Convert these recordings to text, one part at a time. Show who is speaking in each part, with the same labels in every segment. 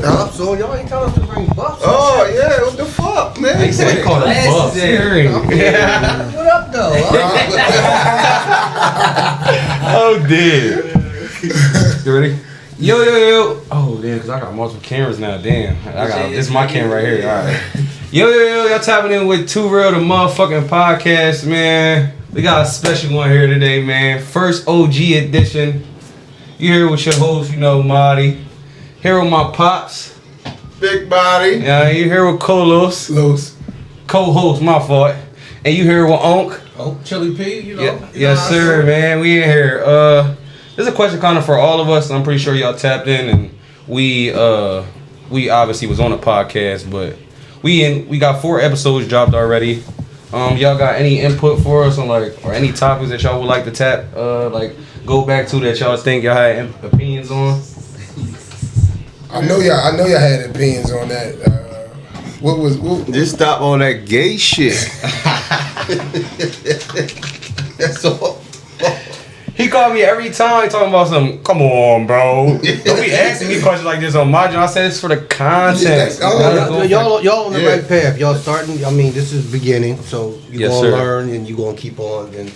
Speaker 1: buffs on. Y'all ain't telling us to bring buffs.
Speaker 2: Oh yeah, what the fuck, man?
Speaker 3: They said they called it buffs.
Speaker 1: Yeah. What up though?
Speaker 3: Oh dear. You ready? Yo. Oh damn, cause I got multiple cameras now. Damn. This is my camera right here. All right. Yo, y'all tapping in with Too Real, the motherfucking podcast, man. We got a special one here today, man. First OG edition. You here with your host, you know, Marty. Here with my pops.
Speaker 2: Big body.
Speaker 3: Yeah, you here with Colos. Co-host, my fault. And you here with Onk.
Speaker 1: Oh, Chili P, you know.
Speaker 3: Yeah, yes, sir, man. We in here. This is a question kind of for all of us. I'm pretty sure y'all tapped in, and we obviously was on a podcast, but we got 4 episodes dropped already. Y'all got any input for us on or any topics that y'all would like to tap, go back to that y'all think y'all had opinions on?
Speaker 4: I know y'all had opinions on that. What
Speaker 2: Just stop on that gay shit.
Speaker 4: That's all.
Speaker 3: He called me every time talking about some. Come on, bro. Don't be asking me questions like this on my job. I said it's for the content.
Speaker 1: Y'all on the right path. Y'all starting. I mean, this is beginning, so you're gonna learn and you're gonna keep on, and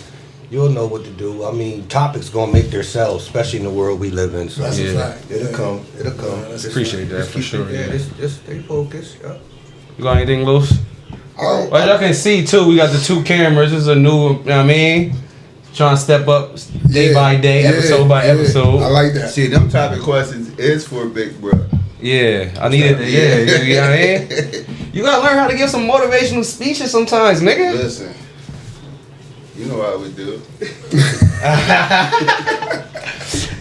Speaker 1: you'll know what to do. I mean, topics gonna make themselves, especially in the world we live in. So
Speaker 4: that's a fact.
Speaker 1: It'll come.
Speaker 3: Appreciate that for sure.
Speaker 1: Just stay focused. Yeah.
Speaker 3: You got anything loose? Well, y'all can see too. We got the 2 cameras. This is a new. You know what I mean? Trying to step up day by day, episode by episode.
Speaker 4: I like that.
Speaker 2: See, them type of questions is for big bro.
Speaker 3: Yeah, I needed it. Yeah, you know what I mean? You gotta learn how to give some motivational speeches sometimes, nigga.
Speaker 2: Listen, you know how we do.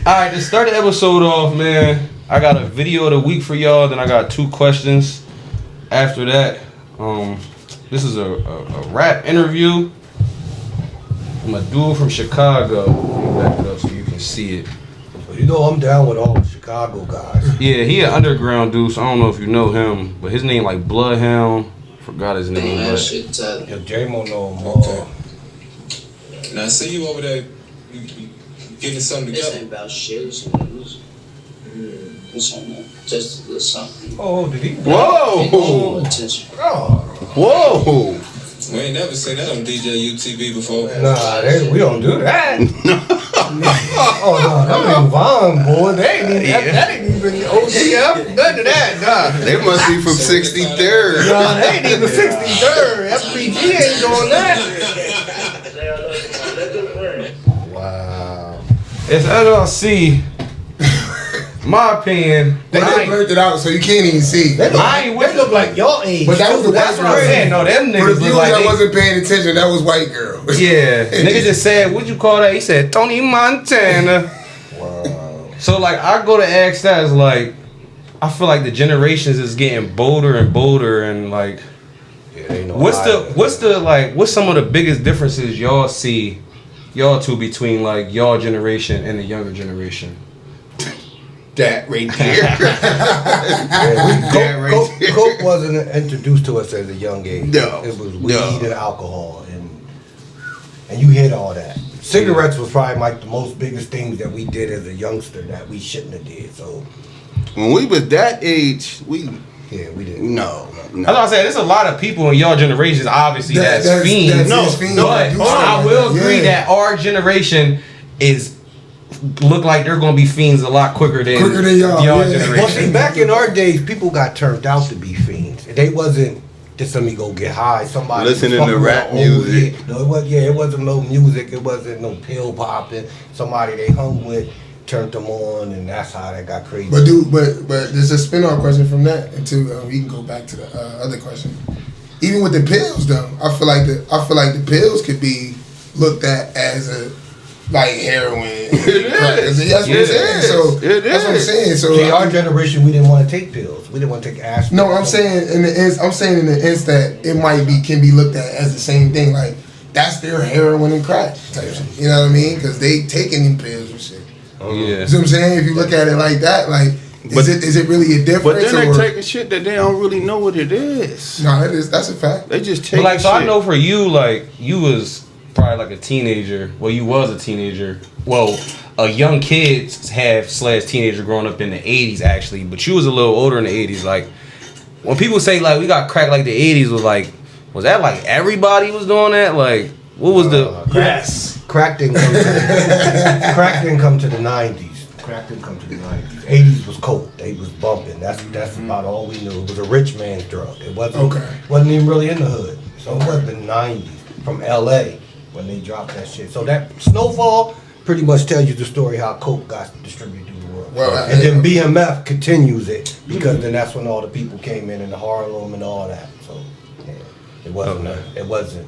Speaker 3: Alright, to start the episode off, man, I got a video of the week for y'all, then I got 2 questions. After that, this is a rap interview. I'm a dude from Chicago. Let me back it up so you can see it.
Speaker 1: You know I'm down with all the Chicago guys.
Speaker 3: Yeah, he an underground dude, so I don't know if you know him, but his name like Bloodhound. Forgot his name.
Speaker 1: Yo, J-Mo know him all.
Speaker 5: Okay. Now I see you over there, you getting something together.
Speaker 6: This ain't about shit, it's some news. Just a little something.
Speaker 1: Oh, did he?
Speaker 2: Whoa!
Speaker 6: Attention.
Speaker 2: Whoa!
Speaker 5: We ain't never seen that on DJ UTV before.
Speaker 1: Nah, we don't do that. Oh no, that ain't Vaughn, boy. That ain't even OGF. None of that, nah.
Speaker 2: They must be from 63rd.
Speaker 1: Nah, they ain't even 63rd. FPG ain't doing that. Wow.
Speaker 3: It's LLC. My opinion.
Speaker 4: They just blurred it out so you can't even see.
Speaker 1: They look like y'all age.
Speaker 4: But that was the
Speaker 3: That's what I'm saying. No, them niggas
Speaker 4: For the
Speaker 3: look like
Speaker 4: that wasn't paying attention, that was white girl.
Speaker 3: Yeah. Nigga just said, what'd you call that? He said, Tony Montana.
Speaker 1: Wow.
Speaker 3: So, I go to ask that is I feel like the generations is getting bolder and bolder and, what's some of the biggest differences y'all see, y'all two, between, y'all generation and the younger generation?
Speaker 2: That right there.
Speaker 1: Coke wasn't introduced to us at a young age.
Speaker 2: No.
Speaker 1: It was weed and alcohol, and you hit all that. Cigarettes was probably the most biggest things that we did as a youngster that we shouldn't have did. So
Speaker 2: when we was that age, we
Speaker 1: didn't.
Speaker 2: No.
Speaker 3: That's what I'm saying. There's a lot of people in y'all generations, obviously, that's fiends. But I will agree that our generation look like they're gonna be fiends a lot quicker than y'all generation.
Speaker 1: Well, see, back in our days, people got turned out to be fiends. They wasn't just let me go get high. Somebody
Speaker 2: listening to rap music.
Speaker 1: It wasn't no music. It wasn't no pill popping. Somebody they hung with turned them on, and that's how that got crazy.
Speaker 4: But there's a spin-off question from that, and we can go back to the other question. Even with the pills, though, I feel like the pills could be looked at as a heroin. That's what I'm saying. So that's what I'm saying. So
Speaker 1: our generation, we didn't want to take pills. We didn't want to take aspirin.
Speaker 4: No, I'm saying in the sense that it can be looked at as the same thing. That's their heroin and crack type shit. You know what I mean? Because they taking them pills and shit.
Speaker 3: Oh yeah.
Speaker 4: You see what I'm saying? If you look at it like that, is it really a difference?
Speaker 2: But then they taking shit that they don't really know what it is.
Speaker 4: No, that's a fact.
Speaker 2: They just take
Speaker 3: so I know for you, you was probably a teenager. Well, you was a teenager. Well, a young kid have / teenager growing up in the 80s actually, but you was a little older in the 80s. Like when people say like we got crack like the 80s was that like everybody was doing that? Like what was
Speaker 2: Yes.
Speaker 1: Crack didn't come to the 90s. Crack didn't come to the 90s. 80s was coke. They was bumping. That's about all we knew. It was a rich man's drug. It wasn't even really in the hood. So it was the 90s from LA when they dropped that shit. So that Snowfall pretty much tells you the story how coke got distributed through the world. And then BMF continues it because then that's when all the people came in the Harlem and all that. So yeah, it wasn't.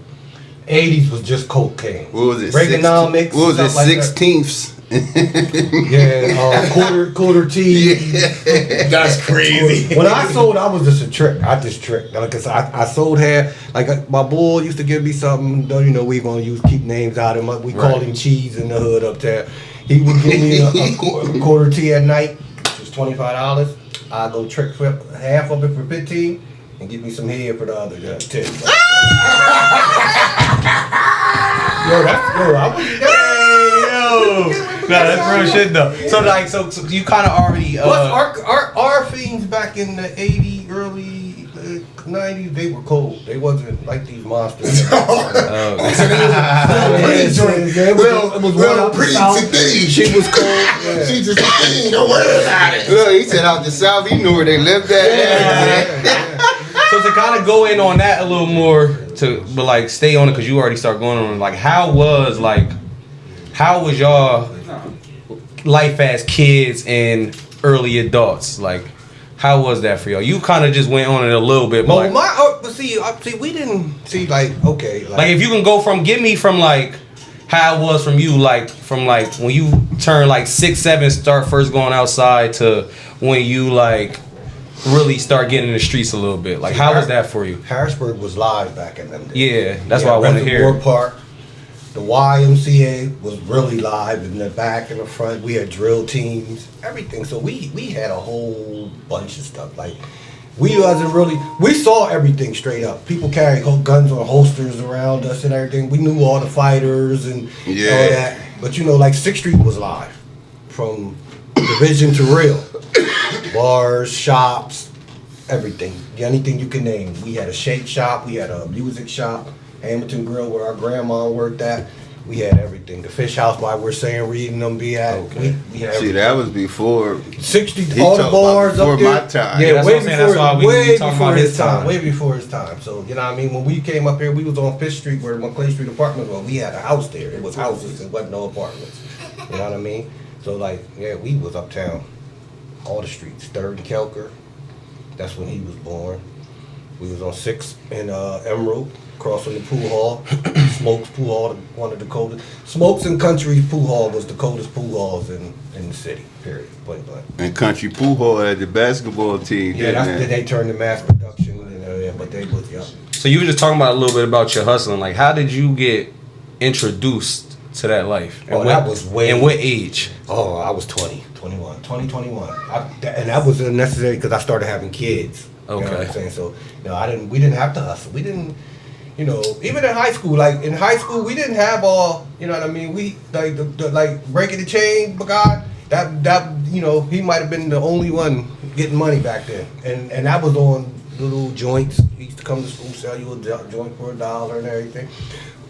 Speaker 1: 80s was just cocaine.
Speaker 2: What was it?
Speaker 1: Reaganomics.
Speaker 2: What was it?
Speaker 1: Like
Speaker 2: 16ths.
Speaker 1: Quarter T.
Speaker 4: That's crazy.
Speaker 1: When I sold, I was just a trick. I just tricked. Like I sold hair. Like my boy used to give me something. You know, we gonna keep names out of him. We called him Cheese in the hood up there. He would give me a quarter T at night, which was $25. I go trick flip half of it for 15 and give me some hair for the other 10.
Speaker 3: that's real shit though. So like, so you kind of already.
Speaker 1: Our fiends back in the '80s, early 90s, they were cold. They wasn't like these monsters. It was one out the south. She was cold. Yeah.
Speaker 4: She just don't worry about it.
Speaker 2: Look, he said out the south. He knew where they lived at.
Speaker 3: So to kind of go in on that a little more, but like stay on it because you already start going on. Like, how was y'all life as kids and early adults? Like, how was that for y'all? You kind of just went on it a little bit. But
Speaker 1: see, we didn't see like
Speaker 3: if you can go give me from like how it was from you, like from like when you turn like 6, 7, start first going outside to when you like really start getting in the streets a little bit. Like, how was that for you?
Speaker 1: Harrisburg was live back in them days.
Speaker 3: Yeah, that's what I want to hear.
Speaker 1: Reservoir Park, the YMCA was really live in the back and the front. We had drill teams, everything. So we had a whole bunch of stuff. Like we saw everything straight up. People carried guns or holsters around us and everything. We knew all the fighters and all that. But you know, like 6th Street was live from Division to Real. Bars, shops, everything. Anything you can name. We had a shake shop. We had a music shop. Hamilton Grill where our grandma worked at. We had everything. The fish house by we're saying reading them be at. Okay. We had
Speaker 2: see, that was before
Speaker 1: 60 all the bars
Speaker 2: before
Speaker 1: up there.
Speaker 2: My time.
Speaker 1: Yeah, way before his
Speaker 3: time.
Speaker 1: Way before his time. So you know what I mean? When we came up here, we was on 5th Street where McClay Street apartments were. We had a house there. It was houses. It wasn't no apartments. You know what I mean? So like, yeah, we was uptown. All the streets. 3rd and Kelker. That's when he was born. We was on 6th and Emerald, across from the pool hall. Smokes Pool Hall, one of the coldest. Smokes and Country Pool Hall was the coldest pool halls in the city, period, point blank.
Speaker 2: And Country Pool Hall had the basketball team.
Speaker 1: Yeah, that's they turned to mass production, but they was, yeah.
Speaker 3: So you were just talking about a little bit about your hustling. Like, how did you get introduced to that life? And
Speaker 1: that was way...
Speaker 3: And what age?
Speaker 1: Oh, I was 21. And that was necessary because I started having kids.
Speaker 3: Okay.
Speaker 1: You know what I'm saying? So, we didn't have to hustle. We didn't, even in high school, we didn't have all, you know what I mean? We, like breaking the chain, but God, that he might have been the only one getting money back then. And that was on little joints. He used to come to school, sell you a joint for $1 and everything.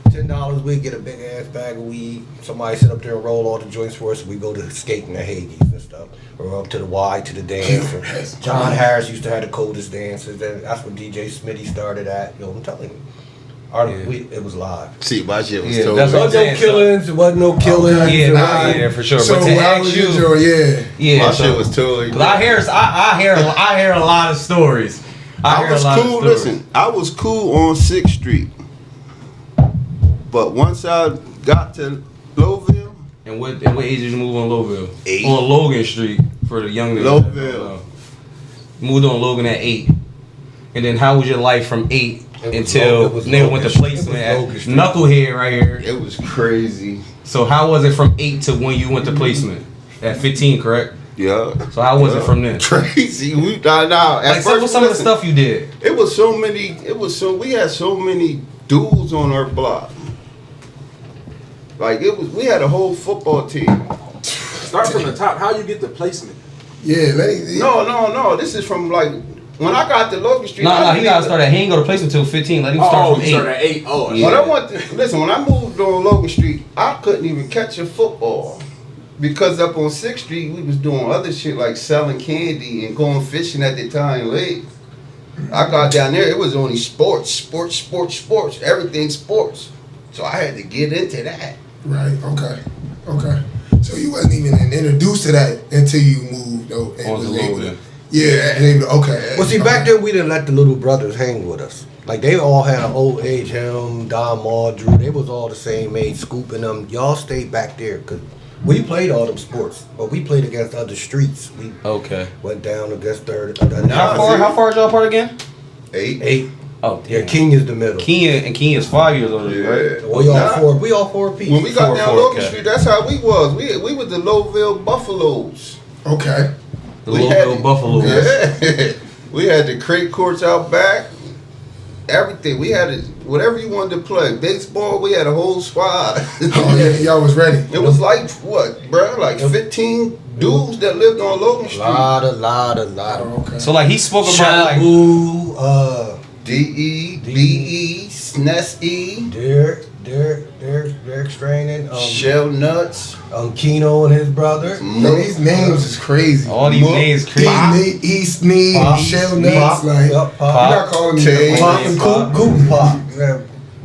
Speaker 1: $10, we'd get a big ass bag of weed. Somebody sit up there and roll all the joints for us. We go to skating at Hagee's and stuff, or up to the Y to the dance. Or John Harris used to have the coldest dances. That's when DJ Smitty started at. I'm telling you, it was live.
Speaker 2: See, my shit was
Speaker 1: There wasn't no killings. It wasn't no killings.
Speaker 3: Yeah, for sure.
Speaker 4: So
Speaker 3: but to ask you,
Speaker 2: my shit was totally.
Speaker 3: I hear a lot of stories.
Speaker 2: I was cool. Listen, I was cool on 6th Street. But once I got to Lowville.
Speaker 3: And what age did you move on Lowville?
Speaker 2: 8.
Speaker 3: On Logan Street for the young niggas.
Speaker 2: Lowville.
Speaker 3: Moved on Logan at 8. And then how was your life from 8 until nigga went to placement at Knucklehead right here?
Speaker 2: It was crazy.
Speaker 3: So how was it from 8 to when you went to placement? At 15, correct?
Speaker 2: Yeah.
Speaker 3: So how was it from then?
Speaker 2: Crazy. We thought out.
Speaker 3: Like, so what's some of the stuff you did?
Speaker 2: We had so many dudes on our block. Like we had a whole football team.
Speaker 7: Start from the top. How you get the placement?
Speaker 4: Yeah,
Speaker 2: No. This is from like when I got to Logan Street.
Speaker 3: No, he gotta start at. He ain't go to placement till 15. Let him start from 8.
Speaker 7: Start at 8. Oh,
Speaker 3: yeah.
Speaker 2: But listen. When I moved on Logan Street, I couldn't even catch a football because up on 6th Street we was doing other shit like selling candy and going fishing at the time lake. I got down there, it was only sports, everything sports. So I had to get into that.
Speaker 4: Right. Okay. So you wasn't even introduced to that until you moved though. And
Speaker 3: On the
Speaker 4: was able
Speaker 3: load,
Speaker 4: to- Yeah. Okay.
Speaker 1: Well, see, back then we didn't let the little brothers hang with us. Like they all had an old age. Him, Don Maul, Drew. They was all the same age. Scoop and them. Y'all stayed back there because we played all them sports, but we played against other streets. We went down against third.
Speaker 3: How far is y'all apart again?
Speaker 2: 8.
Speaker 3: Oh,
Speaker 1: yeah. King is the middle.
Speaker 3: Kenya's 5 years older, right?
Speaker 1: We all four apiece.
Speaker 2: When we got down Logan Street, that's how we was. We was the Lowville Buffaloes.
Speaker 4: Okay.
Speaker 3: The Lowville Buffaloes.
Speaker 2: Yeah. We had the crate courts out back. Everything. We had it, whatever you wanted to play. Baseball, we had a whole squad.
Speaker 4: Oh yeah, y'all was ready.
Speaker 2: It was like what, bro? Like 15 dudes that lived on Logan Street.
Speaker 1: Lot of.
Speaker 4: Okay.
Speaker 3: So like he spoke about like
Speaker 2: DE, BE, SNES-E,
Speaker 1: Derek Straining,
Speaker 2: Shell Nuts,
Speaker 1: Keno and his brother.
Speaker 4: No, these names is crazy.
Speaker 3: all these names crazy.
Speaker 4: East Knee, Shell Nuts, like you're not calling me
Speaker 2: Tay,
Speaker 1: Pop and Coop Pop.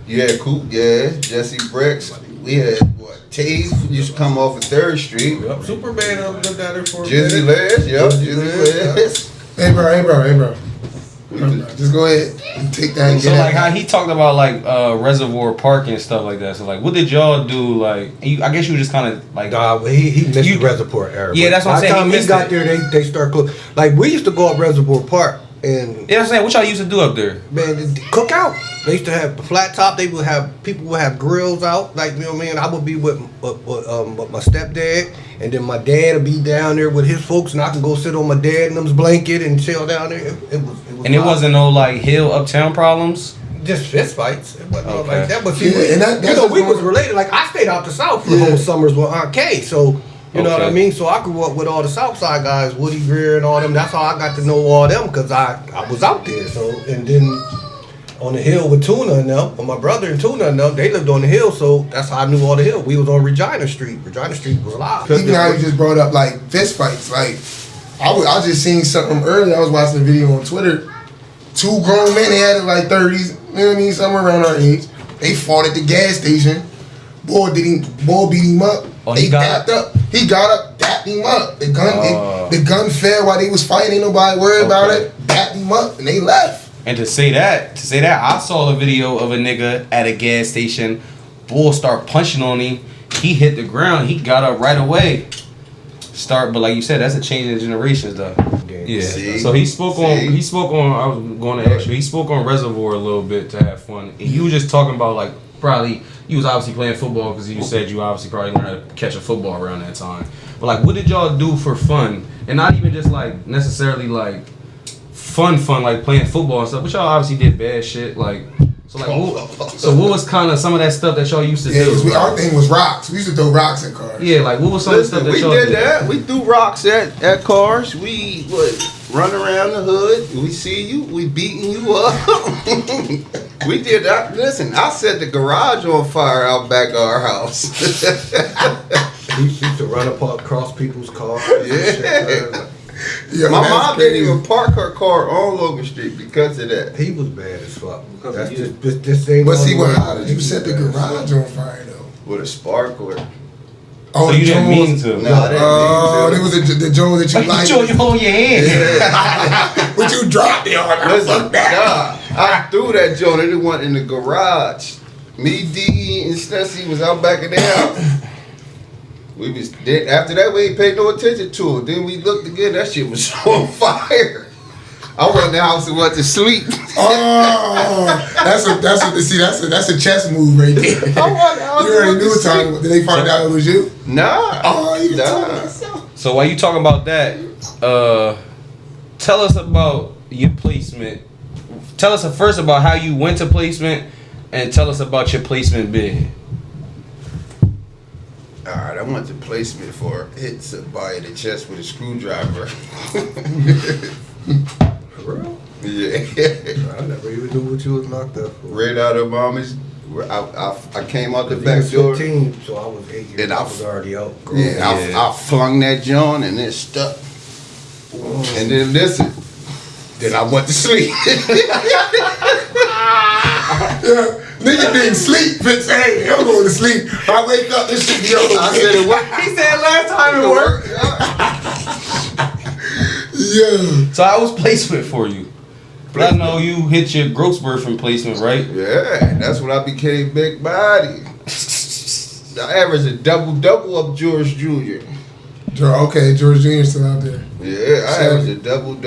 Speaker 2: yeah, Coop, yeah, Jesse Bricks. We had what? Taze used to come off of 3rd Street.
Speaker 1: Yep. Superman lived down there for a
Speaker 2: Jizzy
Speaker 1: minute.
Speaker 2: Les, yep, Jizzy Les.
Speaker 4: Hey bro. Just go ahead and take that and
Speaker 3: So
Speaker 4: get
Speaker 3: like
Speaker 4: out.
Speaker 3: how he talked about like Reservoir Park and stuff like that. So like what did y'all do? Like I guess you just kind of like
Speaker 1: He missed the Reservoir era.
Speaker 3: Yeah, that's what I'm saying.
Speaker 1: By the time
Speaker 3: He
Speaker 1: he
Speaker 3: missed
Speaker 1: got
Speaker 3: it.
Speaker 1: there, they start closing. Like we used to go up Reservoir Park and
Speaker 3: yeah, I'm saying what y'all used to do up there.
Speaker 1: man, cook out. They used to have the flat top. They would have people would have grills out. Like you know what I mean. I would be with my stepdad, and then my dad would be down there with his folks, and I can go sit on my dad and them's blanket and chill down there. It was
Speaker 3: And it wasn't no like hill uptown problems.
Speaker 1: just fist fights. It wasn't
Speaker 3: Okay.
Speaker 1: like that. But
Speaker 4: Yeah, and that's
Speaker 1: we
Speaker 4: what's
Speaker 1: was related. Like I stayed out the South for the whole summers with Aunt Kay, so you know what I
Speaker 3: Okay.
Speaker 1: mean. So I grew up with all the South Side guys, Woody Greer and all them. That's how I got to know all them because I was out there. So and then on the hill with Tuna and them, with my brother and Tuna and them, they lived on the hill. So that's how I knew all the hill. We was on Regina Street. Regina Street was live.
Speaker 4: Even how you just brought up like fist fights. Like I just seen something earlier. I was watching a video on Twitter. 2 grown men, they had it like 30s, you know what I mean, somewhere around our age. They fought at the gas station. Boy beat him up.
Speaker 3: Oh,
Speaker 4: they
Speaker 3: he got
Speaker 4: dapped up. He got up, dapped him up. The gun fell while they was fighting. Ain't nobody worried about it. Dapped him up and they left.
Speaker 3: And to say that, I saw a video of a nigga at a gas station. Bull start punching on him. He hit the ground. He got up right away. But like you said, that's a change in generations, though. Yeah.
Speaker 2: See?
Speaker 3: So he spoke on. I was going to ask you. He spoke on Reservoir a little bit to have fun, and you was just talking about like probably you was obviously playing football because you said you obviously probably learned how to catch a football around that time. But like, what did y'all do for fun, and not even just like necessarily like fun like playing football and stuff. But y'all obviously did bad shit like. So like, what was kind of some of that stuff that y'all used to do?
Speaker 4: Our thing was rocks. We used to throw rocks at cars.
Speaker 3: Yeah, like what was some of the stuff that
Speaker 2: we
Speaker 3: y'all
Speaker 2: did that. We threw rocks at cars. We would run around the hood. We see you. We beating you up. We did that. Listen, I set the garage on fire out back of our house.
Speaker 1: We used to run across people's cars.
Speaker 2: Yeah.
Speaker 4: Yo,
Speaker 2: My
Speaker 4: that's
Speaker 2: mom
Speaker 4: crazy.
Speaker 2: didn't even park her car on Logan Street because of that.
Speaker 1: He was bad as fuck.
Speaker 7: Because
Speaker 1: That's
Speaker 7: of you.
Speaker 1: this ain't.
Speaker 4: But see,
Speaker 1: on the
Speaker 4: how
Speaker 1: way.
Speaker 4: did you set the garage on fire though?
Speaker 2: With a sparkler.
Speaker 4: Oh,
Speaker 3: So you didn't mean
Speaker 4: Jones.
Speaker 3: to.
Speaker 2: Nah, I didn't
Speaker 4: Oh,
Speaker 2: mean
Speaker 4: there
Speaker 2: to.
Speaker 4: was the Jones that you
Speaker 3: Like
Speaker 4: liked.
Speaker 3: you hold your hand.
Speaker 4: But you dropped it on her.
Speaker 2: Listen,
Speaker 4: Fuck that.
Speaker 2: nah, I threw that joint and it went in the garage. Me, D, and Stacey was out back in the house. We was dead. After that, we ain't paid no attention to it. Then we looked again. That shit was on fire. I went in the house and went to sleep.
Speaker 4: Oh, that's a chess move right there.
Speaker 2: I went out
Speaker 4: You already
Speaker 2: and
Speaker 4: knew
Speaker 2: went to
Speaker 4: time. Did they find out it was you?
Speaker 2: Nah.
Speaker 4: Oh, you
Speaker 2: nah.
Speaker 4: told me so.
Speaker 3: So while you talking about that, tell us about your placement. Tell us first about how you went to placement, and tell us about your placement bid.
Speaker 2: Alright, I went to placement for hit somebody in the chest with a screwdriver.
Speaker 1: For real?
Speaker 2: Yeah.
Speaker 1: I never even knew what you was locked up for.
Speaker 2: Right out of mama's. I came out the
Speaker 1: He
Speaker 2: back
Speaker 1: was
Speaker 2: door.
Speaker 1: 15, so I was 8 years
Speaker 2: And
Speaker 1: old. I was already out.
Speaker 2: Yeah, I flung that joint and it stuck. And then listen, then I went to sleep.
Speaker 4: Yeah, nigga didn't sleep. Bitch, hey, I'm going to sleep. I wake up, this shit be over.
Speaker 2: I said it worked.
Speaker 3: He said last time it worked.
Speaker 4: Yeah.
Speaker 3: So I was placement for you. But I know you hit your Grossberg from placement, right?
Speaker 2: Yeah, that's when I became big body. I averaged a double up George Jr.
Speaker 4: Okay, George Jr. still out there.
Speaker 2: Yeah, I averaged a double up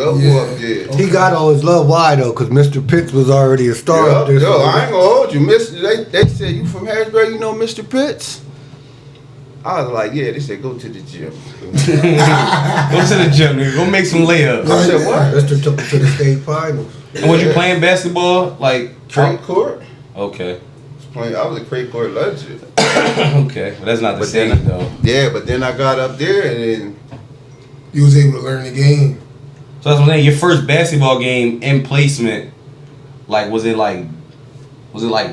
Speaker 2: there.
Speaker 1: He got all his love. Why though? Because Mr. Pitts was already a star up there.
Speaker 2: Yo, I ain't gonna hold you. They said, you from Harrisburg, you know Mr. Pitts? I was like, yeah. They said, go to the gym.
Speaker 3: Go to the gym, nigga. Go make some layups.
Speaker 2: I said, what?
Speaker 1: Mr. took him to the state finals.
Speaker 3: And was you playing basketball? Like,
Speaker 2: Trade court?
Speaker 3: okay.
Speaker 2: I was a crate court legend.
Speaker 3: Okay. But that's not the
Speaker 2: But
Speaker 3: same,
Speaker 2: then,
Speaker 3: though.
Speaker 2: yeah, but then I got up there and then
Speaker 4: You was able to learn the game.
Speaker 3: So that's what I'm saying. Your first basketball game in placement, like, was it like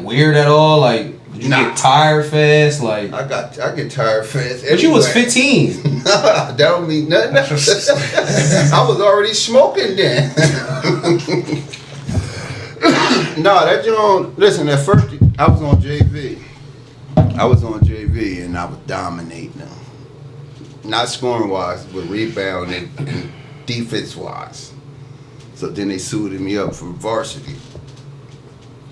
Speaker 3: weird at all? Like, did you get tired fast? Like,
Speaker 2: I get tired fast.
Speaker 3: but you was
Speaker 2: everywhere.
Speaker 3: 15.
Speaker 2: That don't mean nothing. I was already smoking then. No, that joint. Listen, at first I was on JV. And I was dominating them. Not scoring wise, but rebound and defense wise. So then they suited me up for varsity.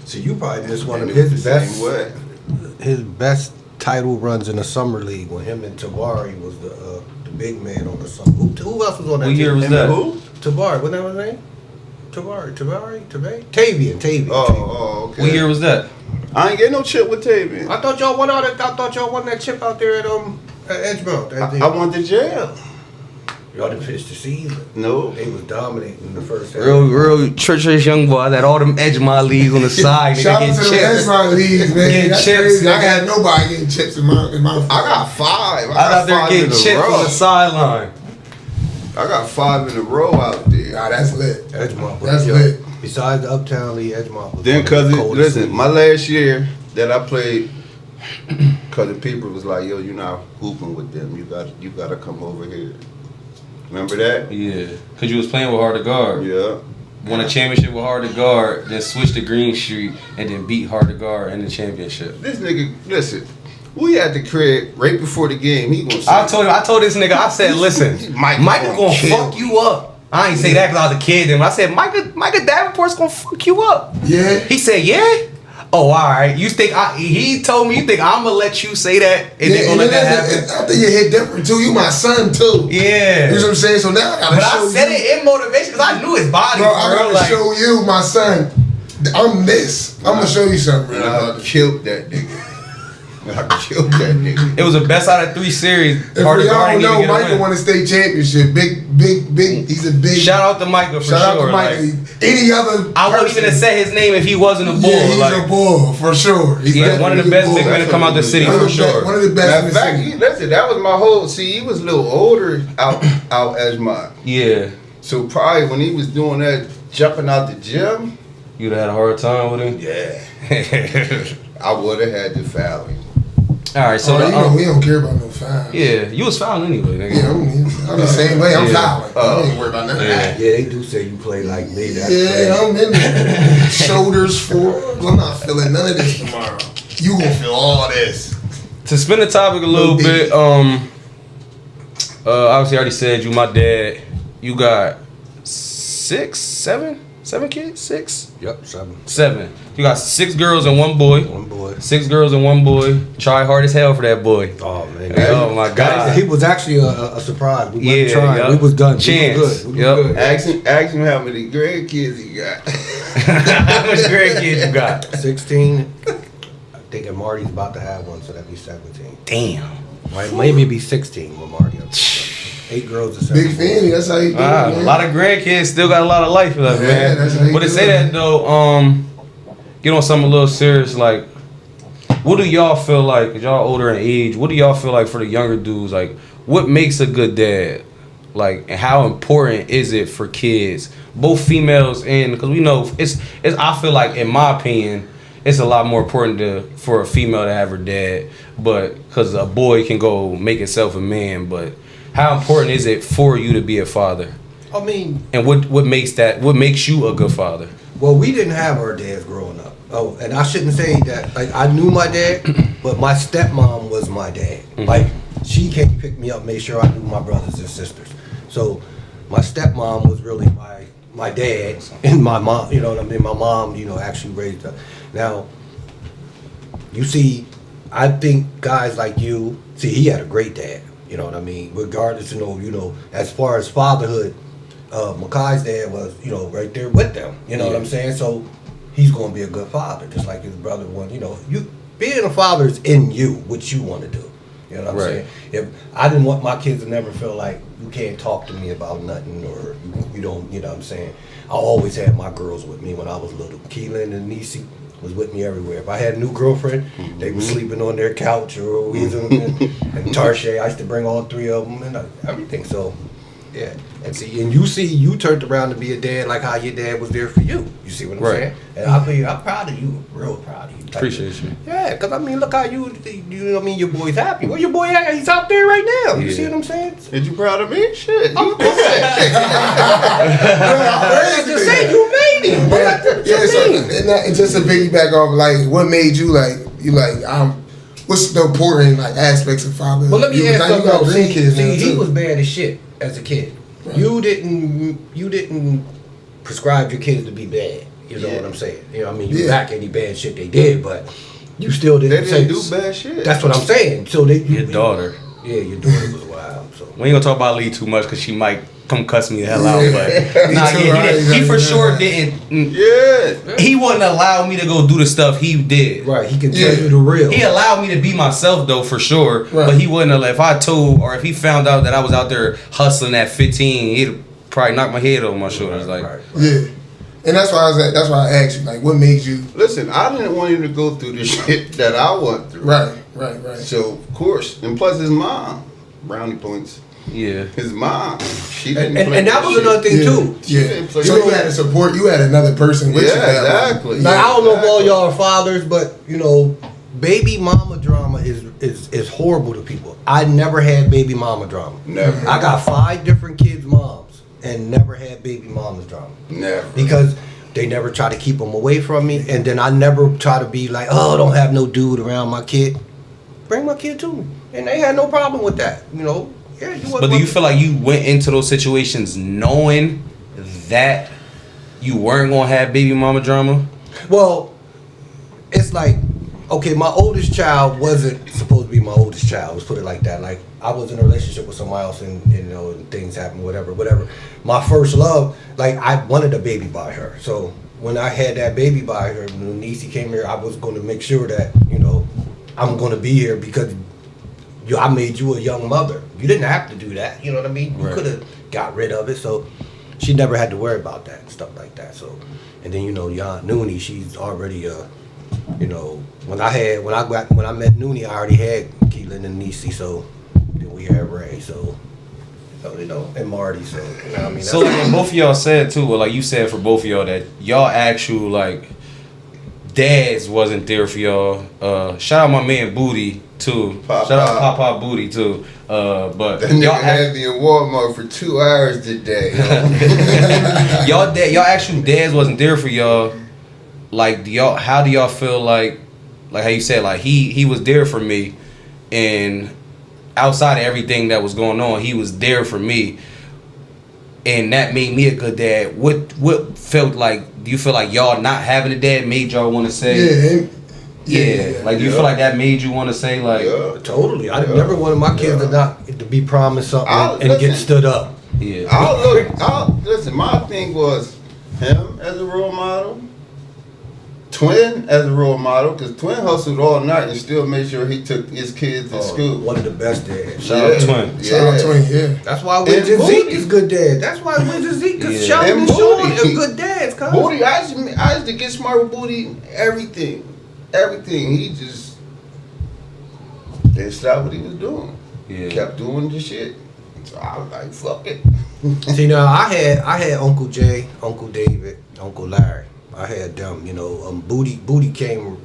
Speaker 1: So you probably missed one
Speaker 2: And
Speaker 1: of
Speaker 2: it was
Speaker 1: his
Speaker 2: the
Speaker 1: best.
Speaker 2: same way.
Speaker 1: His best title runs in the summer league when him and Tabari was the big man on the summer. Who else was on that
Speaker 3: What year
Speaker 1: team?
Speaker 3: was that?
Speaker 2: Who?
Speaker 1: Tabari, wasn't that his name? Tavian.
Speaker 2: Oh, okay.
Speaker 3: What year was that?
Speaker 2: I ain't get no chip with Tavian.
Speaker 1: I thought y'all won that chip out there at Edgemont.
Speaker 2: I went to jail.
Speaker 1: Y'all didn't finish the season.
Speaker 2: No.
Speaker 1: They was dominating in the first half.
Speaker 3: Real church young boy that all them Edgemont leagues on the side.
Speaker 4: Shout out to the Edgemont leagues, man.
Speaker 3: Getting
Speaker 4: That's
Speaker 3: chips,
Speaker 4: crazy. I
Speaker 3: nigga.
Speaker 4: had nobody getting chips in my.
Speaker 2: I got 5.
Speaker 3: I was out there getting chips on the sideline.
Speaker 2: I got 5 in a row out there.
Speaker 4: Nah, that's lit.
Speaker 1: Edgemont was
Speaker 4: That's
Speaker 1: yo,
Speaker 4: lit.
Speaker 1: Besides the Uptown League, Edgemont was
Speaker 2: Then,
Speaker 1: one of the coldest
Speaker 2: listen,
Speaker 1: leagues.
Speaker 2: my last year that I played, cause the people was like, yo, you're not hooping with them. You gotta come over here. Remember that?
Speaker 3: Yeah, cause you was playing with Hard to Guard.
Speaker 2: Yeah.
Speaker 3: Won a championship with Hard to Guard, then switched to Green Street, and then beat Hard to Guard in the championship.
Speaker 2: This nigga, listen, we had the crib right before the game. He gonna say,
Speaker 3: I told this nigga, I said, listen, Micah gonna fuck you up. I ain't say that because I was a kid. Then I said, Micah Davenport's gonna fuck you up.
Speaker 4: Yeah.
Speaker 3: He said, yeah. Oh, all right. You think he told me you think I'm gonna let you say that and then gonna let that happen?
Speaker 4: I think you hit different too. You my son too.
Speaker 3: Yeah.
Speaker 4: You know what I'm saying? So now I gotta
Speaker 3: But
Speaker 4: show
Speaker 3: I said
Speaker 4: you.
Speaker 3: it in motivation because I knew his body.
Speaker 4: Bro, I gotta
Speaker 3: like,
Speaker 4: show you, my son. I'm this. I'm gonna show you something.
Speaker 2: and I killed that nigga. I killed that nigga.
Speaker 3: it was the best out of 3 series.
Speaker 4: If
Speaker 3: Hard to
Speaker 4: y'all
Speaker 3: Guard
Speaker 4: don't
Speaker 3: didn't even
Speaker 4: know,
Speaker 3: get a
Speaker 4: Micah
Speaker 3: win.
Speaker 4: won a state championship. Big. He's a big.
Speaker 3: Shout out to Micah for
Speaker 4: Shout
Speaker 3: sure.
Speaker 4: out to Micah.
Speaker 3: Like,
Speaker 4: Any other?
Speaker 3: I wouldn't even have said his name if he wasn't a bull.
Speaker 4: Yeah, he's
Speaker 3: like,
Speaker 4: a bull for sure. He's
Speaker 3: yeah, one of the best big men to come out the city for sure.
Speaker 4: One of the best
Speaker 2: Matter
Speaker 4: in
Speaker 2: of
Speaker 4: the
Speaker 2: fact,
Speaker 4: city.
Speaker 2: listen, that was my whole. See, he was a little older out Edgemont.
Speaker 3: Yeah.
Speaker 2: So probably when he was doing that, jumping out the gym,
Speaker 3: You'd have had a hard time with him?
Speaker 2: yeah, I would have had to foul him.
Speaker 3: Alright, so
Speaker 4: So you know we don't care about no fouls.
Speaker 3: yeah, you was fouling anyway, nigga.
Speaker 4: Yeah, I'm the same way. I'm
Speaker 3: Yeah.
Speaker 4: fouling. I ain't worried about none of that.
Speaker 1: Yeah, they do say you play like me. That's
Speaker 4: Yeah,
Speaker 1: crazy.
Speaker 4: I'm in there. Shoulders, forearms. I'm not feeling none of this tomorrow. You gonna feel all this.
Speaker 3: To spin the topic a little
Speaker 4: No
Speaker 3: bit, obviously I already said you my dad. You got 7 kids? 6?
Speaker 1: Yep, 7.
Speaker 3: 7. You got 6 girls and 1 boy.
Speaker 1: One boy.
Speaker 3: 6 girls and 1 boy. Try hard as hell for that boy.
Speaker 1: Oh man.
Speaker 3: Oh my God.
Speaker 1: He was actually a surprise. We
Speaker 3: Yeah,
Speaker 1: wasn't trying.
Speaker 3: yup.
Speaker 1: We was done.
Speaker 3: Chance.
Speaker 1: We was good. We
Speaker 3: Yup.
Speaker 1: was good.
Speaker 2: Ask him how many grandkids he got.
Speaker 3: How much grandkids you got?
Speaker 1: 16. I think Marty's about to have one, so that'd be 17.
Speaker 3: Damn.
Speaker 1: Might maybe be 16 with Marty. 8 girls and 7
Speaker 4: Big family. That's how you do it,
Speaker 3: Ah,
Speaker 4: man.
Speaker 3: a lot of grandkids still got a lot of life left,
Speaker 4: Yeah,
Speaker 3: man.
Speaker 4: that's how you
Speaker 3: But to
Speaker 4: do
Speaker 3: say
Speaker 4: it.
Speaker 3: that though, get on something a little serious, like What do y'all feel like? 'Cause y'all older in age. What do y'all feel like for the younger dudes? Like, what makes a good dad? Like, and how important is it for kids, both females and because we know it's. I feel like, in my opinion, it's a lot more important for a female to have her dad, but because a boy can go make himself a man. But how important is it for you to be a father?
Speaker 1: I mean,
Speaker 3: and what makes that? What makes you a good father?
Speaker 1: Well, we didn't have our dads growing up. Oh, and I shouldn't say that. Like, I knew my dad, but my stepmom was my dad. Mm-hmm. Like, she came pick me up, made sure I knew my brothers and sisters. So my stepmom was really my dad and my mom. You know what I mean? My mom, actually raised us. Now, you see, I think guys like you, he had a great dad. You know what I mean? Regardless, as far as fatherhood, Makai's dad was, right there with them. You know what I'm saying? So he's going to be a good father, just like his brother was. You being a father is in you, what you want to do. You know what I'm saying? If I didn't want my kids to never feel like you can't talk to me about nothing, or you don't, you know what I'm saying? I always had my girls with me when I was little. Keelan and Nisi was with me everywhere. If I had a new girlfriend, they were sleeping on their couch, or and Tarshay, I used to bring all three of them and everything. So, yeah. And you turned around to be a dad like how your dad was there for you. You see what I'm saying? And I'm proud of you, real proud of you.
Speaker 3: Appreciate you.
Speaker 1: Yeah, because look how you know what I mean, your boy's happy. Well, your boy, he's out there right now. You see what I'm saying?
Speaker 2: Is you proud of me? Shit.
Speaker 1: I'm just saying, you made him.
Speaker 4: And just to piggyback off, like, what made you what's the important aspects of fatherhood?
Speaker 1: Well, let me ask something else.
Speaker 4: See,
Speaker 1: he was bad as shit as a kid. Right. You didn't prescribe your kids to be bad. You know what I'm saying? You back any bad shit they did, but you still didn't.
Speaker 2: They didn't do bad shit.
Speaker 1: That's what I'm saying. So
Speaker 3: your daughter.
Speaker 1: Yeah, your daughter was wild. So
Speaker 3: we ain't gonna talk about Lee too much because she might come cuss me the hell out. But he for sure didn't.
Speaker 2: Yeah,
Speaker 3: he wouldn't allow me to go do the stuff he did.
Speaker 1: Right, he can tell you the real.
Speaker 3: He allowed me to be myself though, for sure. Right. But he wouldn't have. If I told, or if he found out that I was out there hustling at 15, he'd probably knock my head over my shoulders.
Speaker 4: Yeah. And that's why that's why I asked you, what made you?
Speaker 2: Listen, I didn't want him to go through the shit that I went through.
Speaker 4: Right.
Speaker 2: So of course, and plus his mom, brownie points.
Speaker 3: Yeah.
Speaker 2: His mom, she didn't.
Speaker 1: And that was another thing too.
Speaker 4: Yeah. So you had to support. You had another person with you.
Speaker 2: Yeah, exactly.
Speaker 1: Now I don't know if all y'all are fathers, but baby mama drama is horrible to people. I never had baby mama drama.
Speaker 2: Never.
Speaker 1: I got 5 different kids' moms and never had baby mama's drama.
Speaker 2: Never.
Speaker 1: Because they never try to keep them away from me, and then I never try to be like, oh, don't have no dude around my kid. Bring my kid to me, and they had no problem with that. Yeah.
Speaker 3: But do you feel like you went into those situations knowing that you weren't gonna have baby mama drama?
Speaker 1: Well, it's like, okay, my oldest child wasn't supposed to be my oldest child. Let's put it like that. Like, I was in a relationship with somebody else, and things happened, whatever. My first love, I wanted a baby by her. So when I had that baby by her, when Nisi came here, I was going to make sure that I'm going to be here because I made you a young mother. You didn't have to do that. You know what I mean? You could have got rid of it. So she never had to worry about that, stuff like that. So, and then Aunt Noonie, she's already when I met Noonie, I already had Keelan and Nisi. So then we had Ray. So and Marty. So what I mean.
Speaker 3: So like both of y'all said too, well, like you said for both of y'all that y'all actual dads wasn't there for y'all. Shout out my man Booty too. Shout out Papa Booty too. But
Speaker 2: that nigga had me in Walmart for 2 hours today.
Speaker 3: y'all actual dads wasn't there for y'all. Like, how do y'all feel like how you said, he was there for me, and outside of everything that was going on, he was there for me, and that made me a good dad. What felt like? Do you feel like y'all not having a dad made y'all want to say? Yeah. Like, do you feel like that made you want to say
Speaker 1: totally. I never wanted my kids to be promised something and get stood up.
Speaker 3: Yeah.
Speaker 2: Listen. My thing was him as a role model. Twin as a role model, because Twin hustled all night and still made sure he took his kids to school.
Speaker 1: One of the best dads.
Speaker 3: Shout out Twin.
Speaker 4: Shout out Twin, yeah.
Speaker 1: That's why Wiz and Zeke is good dads. That's why Wiz and Zeke, because Sheldon and Sean are good dads, cuz.
Speaker 2: Booty, I used to get smart with Booty, everything. He just They stopped what he was doing.
Speaker 3: Yeah.
Speaker 2: Kept doing the shit. So I was like, fuck it.
Speaker 1: See, now I had Uncle Jay, Uncle David, Uncle Larry. I had them. Booty came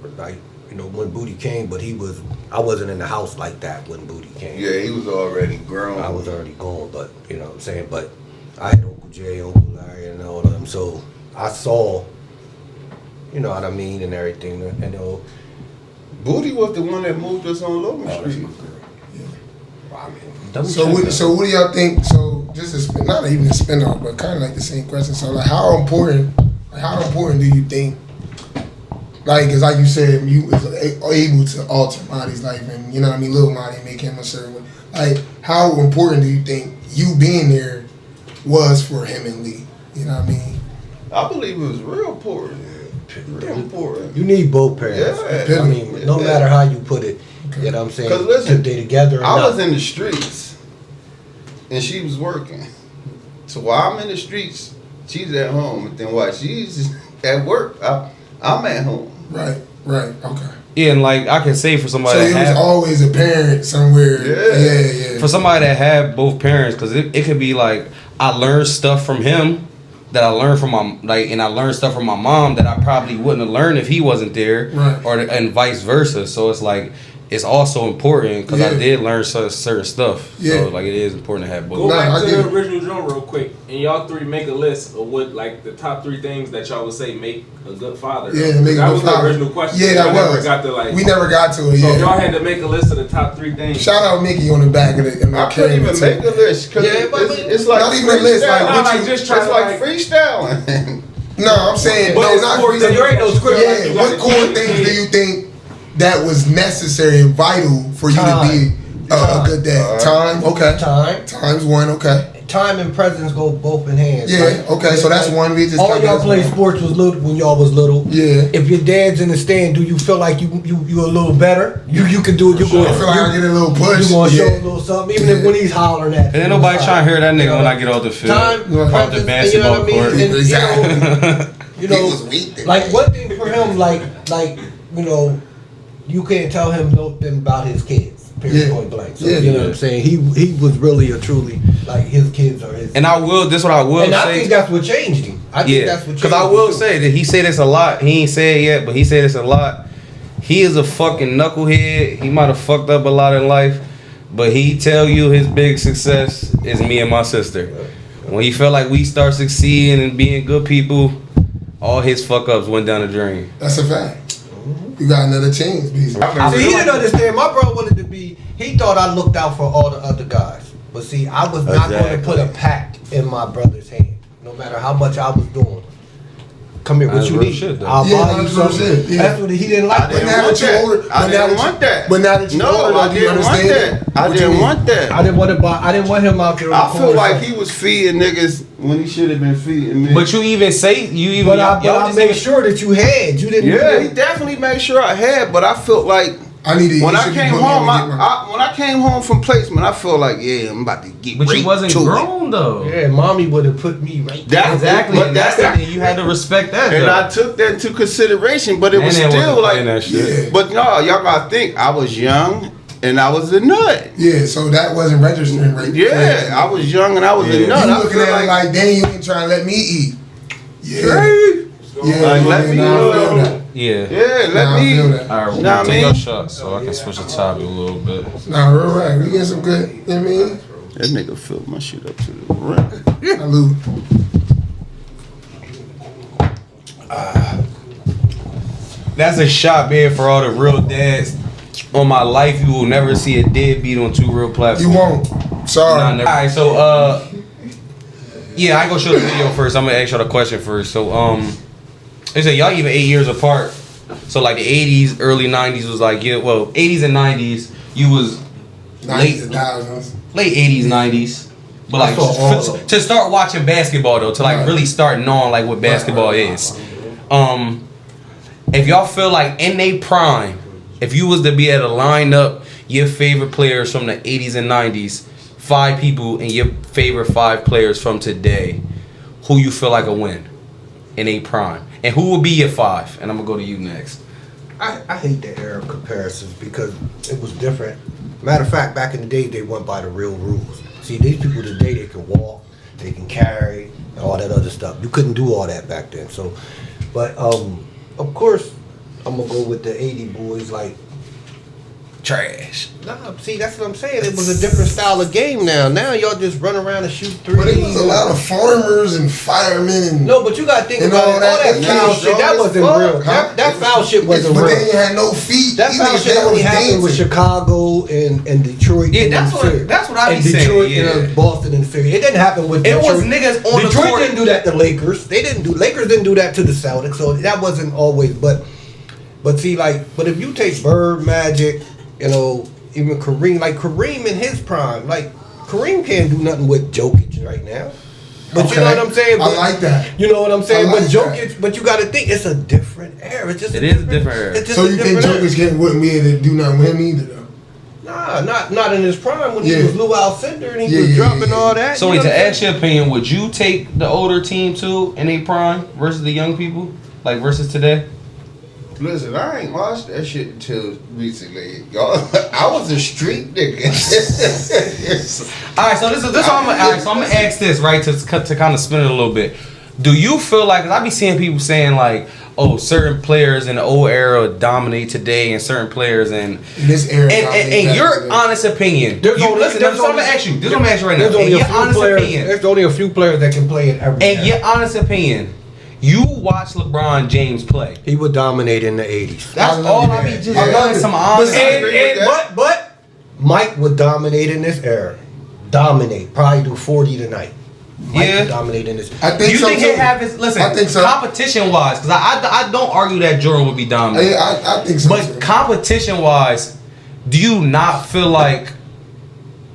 Speaker 1: when Booty came, but I wasn't in the house like that when Booty came.
Speaker 2: Yeah, he was already grown.
Speaker 1: I was already gone, but you know what I'm saying. But I had Uncle Jay, Uncle Larry, and all of them. So I saw, you know what I mean, and everything.
Speaker 2: Booty was the one that moved us on Logan Street.
Speaker 4: So what do y'all think? So just a spin, not even a spin off, but kind of like the same question. So like, how important do you think? Like, cause like you said, you was able to alter Marty's life, and you know what I mean, Lil Marty make him a certain way. Like, how important do you think you being there was for him and Lee? You know what I mean?
Speaker 2: I believe it was real important. Real important.
Speaker 1: You need both parents.
Speaker 2: Yeah.
Speaker 1: I mean, no matter how you put it, you know what I'm saying?
Speaker 2: Because listen,
Speaker 1: they together or
Speaker 2: I
Speaker 1: not.
Speaker 2: was in the streets, and she was working. So while I'm in the streets, she's at home. And then while she's at work, I'm at home.
Speaker 4: Right, okay.
Speaker 3: Yeah, and like I can say for somebody
Speaker 4: So
Speaker 3: that
Speaker 4: it was always a parent somewhere. Yeah.
Speaker 3: For somebody that had both parents, because it could be like I learned stuff from him that I learned from and I learned stuff from my mom that I probably wouldn't have learned if he wasn't there,
Speaker 4: right.
Speaker 3: and vice versa. So it's like it's also important because I did learn certain stuff.
Speaker 4: Yeah.
Speaker 3: So like it is important to have both.
Speaker 8: Go back to the original drum real quick, and y'all three make a list of what like the top 3 things that y'all would say make a good father.
Speaker 4: Yeah, make a
Speaker 8: that
Speaker 4: good
Speaker 8: was
Speaker 4: father.
Speaker 8: The original question.
Speaker 4: Yeah, that was.
Speaker 8: We never got to it.
Speaker 4: Yeah.
Speaker 8: So if y'all had to make a list of the top 3 things.
Speaker 4: Shout out Mickey on the back of it.
Speaker 2: I couldn't even make a list because it's like
Speaker 4: not even a list.
Speaker 2: It's like freestyling.
Speaker 4: No, I'm saying not freestyling.
Speaker 1: There ain't no script.
Speaker 4: Yeah, what core things do you think that was necessary and vital for you to be a good dad? Time, okay. Time's one, okay.
Speaker 1: Time and presence go both in hand.
Speaker 4: Yeah, okay. So that's one. We just
Speaker 1: all y'all played sports was little when y'all was little.
Speaker 4: Yeah.
Speaker 1: If your dad's in the stand, do you feel like you a little better? You can do it. You go.
Speaker 4: I feel like I get a little push.
Speaker 1: You gonna show a little something, even if when he's hollering at.
Speaker 3: And ain't nobody trying to hear that nigga when I get off the field.
Speaker 1: Time,
Speaker 3: off the basketball court.
Speaker 1: Exactly. You know, like one thing for him, like you can't tell him nothing about his kids. Period, point blank. So you know what I'm saying? He was really a truly like his kids are his.
Speaker 3: And this is what I will say.
Speaker 1: And I think that's what changed him. I think that's what changed him.
Speaker 3: Because I will say that he said this a lot. He ain't said it yet, but he said this a lot. He is a fucking knucklehead. He might have fucked up a lot in life, but he tell you his big success is me and my sister. When he felt like we start succeeding and being good people, all his fuck ups went down the drain.
Speaker 4: That's a fact. You got another chance, B.
Speaker 1: See, he didn't understand. My bro wanted to be. He thought I looked out for all the other guys, but see, I was not going to put a pack in my brother's hand, no matter how much I was doing. Come here, what you need? I'll buy you something. That's what he didn't like.
Speaker 2: But now that you're older, I didn't want that.
Speaker 4: But now that you're older,
Speaker 2: I didn't want that. I didn't want that.
Speaker 1: I didn't want to buy. I didn't want him out there.
Speaker 2: I feel like he was feeding niggas when he should have been feeding me.
Speaker 3: But you even say
Speaker 1: But I made sure that you had. You didn't.
Speaker 2: Yeah, he definitely made sure I had. But I felt like. When I came home from placement, I felt like, I'm about to get.
Speaker 3: But you wasn't grown though.
Speaker 1: Yeah, mommy would have put me right there.
Speaker 3: Exactly. But that's the thing. You had to respect that.
Speaker 2: And I took that into consideration, but it was still like. But no, y'all gotta think. I was young and I was a nut.
Speaker 4: Yeah, so that wasn't registering right.
Speaker 2: Yeah, I was young and I was a nut.
Speaker 4: You looking at it like, dang, you ain't trying to let me eat. Yeah.
Speaker 2: Like, let me.
Speaker 3: Yeah,
Speaker 2: let me.
Speaker 3: Alright, we'll take your shot so I can switch the topic a little bit.
Speaker 4: Nah, real right. We get some good, you know what I mean?
Speaker 2: That nigga filled my shit up to the rim.
Speaker 4: Salute.
Speaker 3: That's a shot, man, for all the real dads. On my life, you will never see a deadbeat on Two Real platforms.
Speaker 4: You won't. Sorry.
Speaker 3: Alright, so I ain't gonna show the video first. I'm gonna ask y'all the question first. So they say y'all even 8 years apart. So like the 80s, early 90s was like 80s and 90s. You was
Speaker 4: 90s and thousands.
Speaker 3: Late 80s, 90s. But like to start watching basketball though, to like really start knowing like what basketball is. If y'all feel like in they prime, if you was to be able to line up your favorite players from the 80s and 90s, 5 people and your favorite 5 players from today, who you feel like a win in a prime? And who will be your 5? And I'm gonna go to you next.
Speaker 1: I hate the era comparisons because it was different Matter of fact, back in the day, they went by the real rules. See, these people today, they can walk, they can carry, and all that other stuff. You couldn't do all that back then. So, but of course, I'm gonna go with the 80 boys like
Speaker 3: Trash.
Speaker 1: Nah, see, that's what I'm saying. It was a different style of game now. Now y'all just run around and shoot threes.
Speaker 4: But it was a lot of farmers and firemen and
Speaker 1: no, but you gotta think
Speaker 4: and
Speaker 1: about
Speaker 4: all
Speaker 1: it. All that foul shit, that wasn't real.
Speaker 4: Huh?
Speaker 1: That foul shit wasn't
Speaker 4: but
Speaker 1: real.
Speaker 4: they ain't had no feet.
Speaker 1: That foul shit only happened with Chicago and Detroit.
Speaker 3: Yeah,
Speaker 1: and
Speaker 3: that's what I be
Speaker 1: and
Speaker 3: saying.
Speaker 1: Detroit
Speaker 3: Yeah.
Speaker 1: and Boston and Philly. It didn't happen with
Speaker 3: It
Speaker 1: Detroit.
Speaker 3: was niggas on the
Speaker 1: Detroit
Speaker 3: court.
Speaker 1: didn't do that to Lakers. Lakers didn't do that to the Celtics. So that wasn't always. But see, but if you take Bird, Magic, even Kareem in his prime, Kareem can't do nothing with Jokic right now. But you know what I'm saying? But,
Speaker 4: I like that.
Speaker 1: You know what I'm saying?
Speaker 4: But
Speaker 1: Jokic, but you got to think it's a different era. It is a different era.
Speaker 4: So you think Jokic wouldn't be able to do nothing with him either, though?
Speaker 1: Nah, not in his prime when he was Lou Alcindor and he was dropping all that.
Speaker 3: So to ask your opinion, would you take the older team too in a prime versus the young people, versus today?
Speaker 2: Listen, I ain't watched that shit until recently. I was a street nigga.
Speaker 3: All right, so this is what I'm gonna ask. So I'm gonna ask this to kind of spin it a little bit. Do you feel like? Cause I be seeing people saying certain players in the old era dominate today, and certain players in
Speaker 4: this era.
Speaker 3: And your honest opinion. This is what I'm gonna ask you. This is what I'm gonna ask you right now.
Speaker 1: There's only a few players that can play in every era.
Speaker 3: Your honest opinion. You watch LeBron James play.
Speaker 1: He would dominate in the 80s.
Speaker 3: That's all I be just doing. Some honest.
Speaker 1: But Mike would dominate in this era. Dominate. Probably do 40 tonight. Mike would dominate in this.
Speaker 4: I think
Speaker 3: you
Speaker 4: so
Speaker 3: think
Speaker 4: too.
Speaker 3: he have his listen?
Speaker 4: I think so.
Speaker 3: Competition wise, because I don't argue that Jordan would be dominant.
Speaker 4: I think so.
Speaker 3: But
Speaker 4: too.
Speaker 3: competition wise, do you not feel like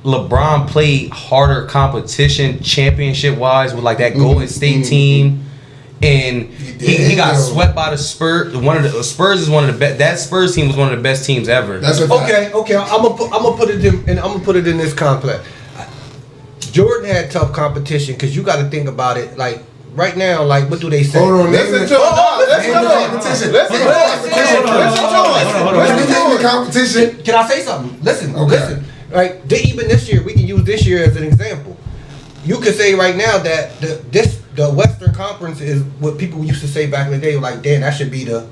Speaker 3: LeBron played harder competition championship wise with that Golden State team? And he got swept by the Spurs. Spurs is one of the best. That Spurs team was one of the best teams ever.
Speaker 4: That's a fact.
Speaker 1: Okay. I'm gonna put it in this complex. Jordan had tough competition because you got to think about it. Right now, what do they say?
Speaker 4: Hold on,
Speaker 2: Listen to
Speaker 4: the competition.
Speaker 1: Can I say something? Listen. Even this year, we can use this year as an example. You could say right now that the Western Conference is what people used to say back in the day. Damn, that should be the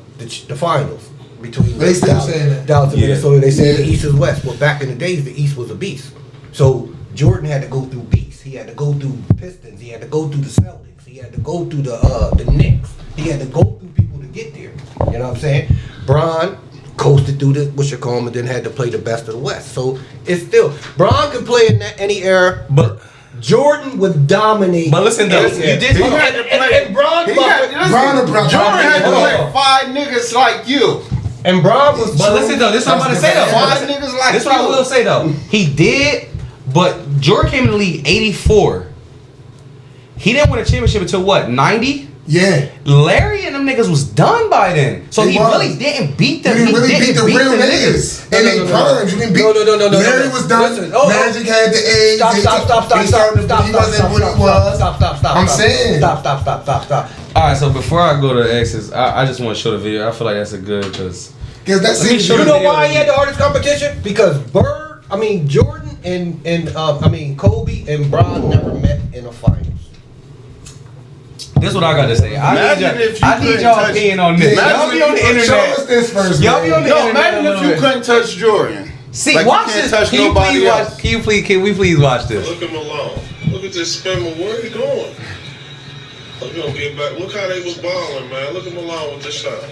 Speaker 1: finals between
Speaker 4: They still saying that.
Speaker 1: Dallas and Minnesota. They say the East is West. Well, back in the days, the East was a beast. So Jordan had to go through beasts. He had to go through Pistons. He had to go through the Celtics. He had to go through the Knicks. He had to go through people to get there. You know what I'm saying? Bron coasted through and then had to play the best of the West. So it's still Bron could play in any era, but Jordan would dominate.
Speaker 3: But listen, though, you did.
Speaker 2: He had to play.
Speaker 1: And Bron,
Speaker 2: Jordan had to play 5 niggas like you.
Speaker 1: And Bron was.
Speaker 3: But listen, though, this is what I'm about to say, though.
Speaker 2: 5 niggas like you.
Speaker 3: This is what I will say, though. He did, but Jordan came in the league 84. He didn't win a championship until what, 90?
Speaker 4: Yeah.
Speaker 3: Larry and them niggas was done by then. So he really didn't beat them.
Speaker 4: He didn't really beat the real niggas. And they primes. You didn't beat.
Speaker 1: No.
Speaker 4: Larry was done. Magic had the age.
Speaker 1: Stop.
Speaker 4: He wasn't what he was.
Speaker 1: Stop.
Speaker 4: I'm saying.
Speaker 1: Stop.
Speaker 3: All right, so before I go to X's, I just want to show the video. I feel like that's a good because
Speaker 4: that's it.
Speaker 1: You know why he had the hardest competition? Because Jordan and Kobe and Bron never met in a finals.
Speaker 3: this is what I got to say. I need y'all opinion on this. Y'all be on the internet.
Speaker 4: Show us this first.
Speaker 3: Y'all be on the internet.
Speaker 2: Imagine if you couldn't touch Jordan.
Speaker 3: See,
Speaker 2: Like
Speaker 3: watch
Speaker 2: you can't
Speaker 3: this.
Speaker 2: touch
Speaker 3: Can you
Speaker 2: nobody
Speaker 3: please
Speaker 2: else.
Speaker 3: watch? Can we please watch this?
Speaker 9: Look at Malone. Look at this spin move. Where he going? Look, gonna get back. Look how they was balling, man. Look at Malone with the shot.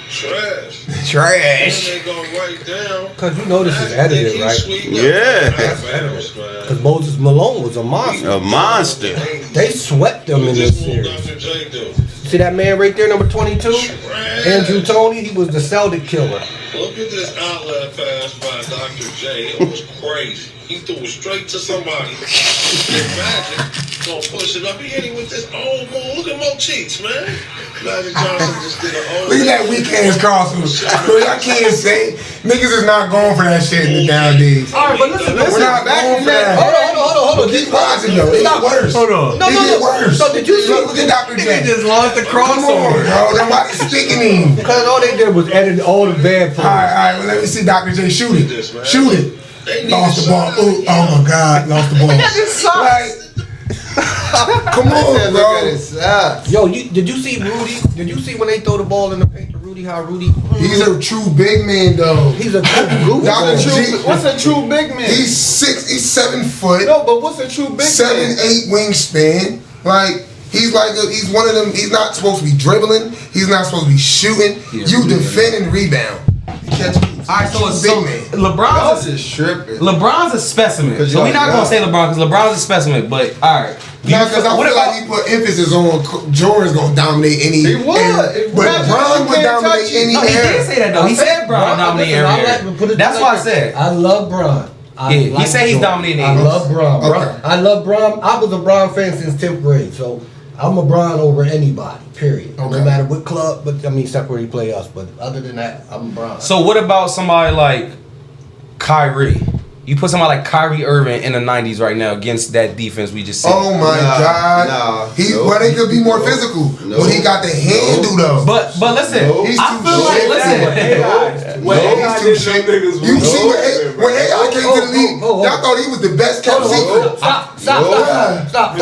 Speaker 9: Trash. And they go right down.
Speaker 1: Because you know this is edited, right?
Speaker 2: Yeah.
Speaker 1: Because Moses Malone was a monster.
Speaker 2: A monster.
Speaker 1: They swept them in this series.
Speaker 9: Dr. J do.
Speaker 1: See that man right there, number 22? Andrew Toney, he was the Celtic killer.
Speaker 9: Look at this outlet pass by Dr. J. It was crazy. He threw it straight to somebody. Then Magic gonna push it up. He hit him with this old move. Look at Mo Cheeks, man. Magic Johnson just did an old.
Speaker 4: Look at that weak ass crossover. Bro, y'all can't say niggas is not going for that shit in the nowadays.
Speaker 1: All right, but listen,
Speaker 4: We're not going for that.
Speaker 1: Hold on.
Speaker 4: Keep watching though. It get worse.
Speaker 3: Hold on.
Speaker 1: No.
Speaker 4: It get worse.
Speaker 1: So did you see?
Speaker 4: Look at Dr. J.
Speaker 3: just lost the
Speaker 4: Come on,
Speaker 3: crossover.
Speaker 4: bro. Nobody's sticking him.
Speaker 1: Because all they did was edit all the bad
Speaker 4: All
Speaker 1: plays.
Speaker 4: right. Well, let me see Dr. J. Shoot it. Shoot it.
Speaker 9: They need
Speaker 4: Lost the
Speaker 9: to
Speaker 4: ball.
Speaker 9: shut
Speaker 4: Ooh, oh my God. Lost the ball. Come on,
Speaker 2: Look at
Speaker 4: bro.
Speaker 2: his socks.
Speaker 1: Yo, did you see Rudy? Did you see when they throw the ball in the paint to Rudy? How Rudy?
Speaker 4: He's a true big man, though.
Speaker 1: He's a true goofy.
Speaker 2: What's a true big man?
Speaker 4: He's 7 foot,
Speaker 2: No, but what's a true big
Speaker 4: 7'8"
Speaker 2: man?
Speaker 4: wingspan. Like he's one of them. He's not supposed to be dribbling. He's not supposed to be shooting. You defend and rebound. You catch me.
Speaker 3: All right, so it's
Speaker 4: big man.
Speaker 2: Y'all
Speaker 3: LeBron's
Speaker 2: just tripping.
Speaker 3: a specimen.
Speaker 2: Cause
Speaker 3: So we're not
Speaker 2: y'all-
Speaker 3: gonna say LeBron because LeBron's a specimen. But all right,
Speaker 4: Nah, because I feel like he put emphasis on Jordan's gonna dominate any.
Speaker 2: He would.
Speaker 4: era. But
Speaker 2: Magic,
Speaker 4: Bron
Speaker 2: you
Speaker 4: would
Speaker 2: can't
Speaker 4: dominate
Speaker 2: touch
Speaker 4: any
Speaker 3: No, he
Speaker 4: era.
Speaker 3: did say that though. He said Bron dominating every area. That's why I said.
Speaker 1: I love Bron.
Speaker 3: Yeah, he said he's dominating
Speaker 1: I
Speaker 3: the
Speaker 1: love Bron.
Speaker 4: Okay.
Speaker 1: I love Bron. I was a Bron fan since 10th grade, so I'm a Bron over anybody. Period.
Speaker 4: Okay.
Speaker 1: No matter what club, but I mean, except where he play us. But other than that, I'm a Bron.
Speaker 3: So what about somebody like Kyrie? You put somebody like Kyrie Irving in the 90s right now against that defense we just said.
Speaker 4: Oh my God! Well, they could be more physical, but he got the handle though.
Speaker 3: But listen,
Speaker 4: He's
Speaker 3: I
Speaker 4: too
Speaker 3: feel like
Speaker 4: shit.
Speaker 3: listen.
Speaker 4: He's too shit. You see when AI came to the league, y'all thought he was the best kept secret.
Speaker 1: Stop.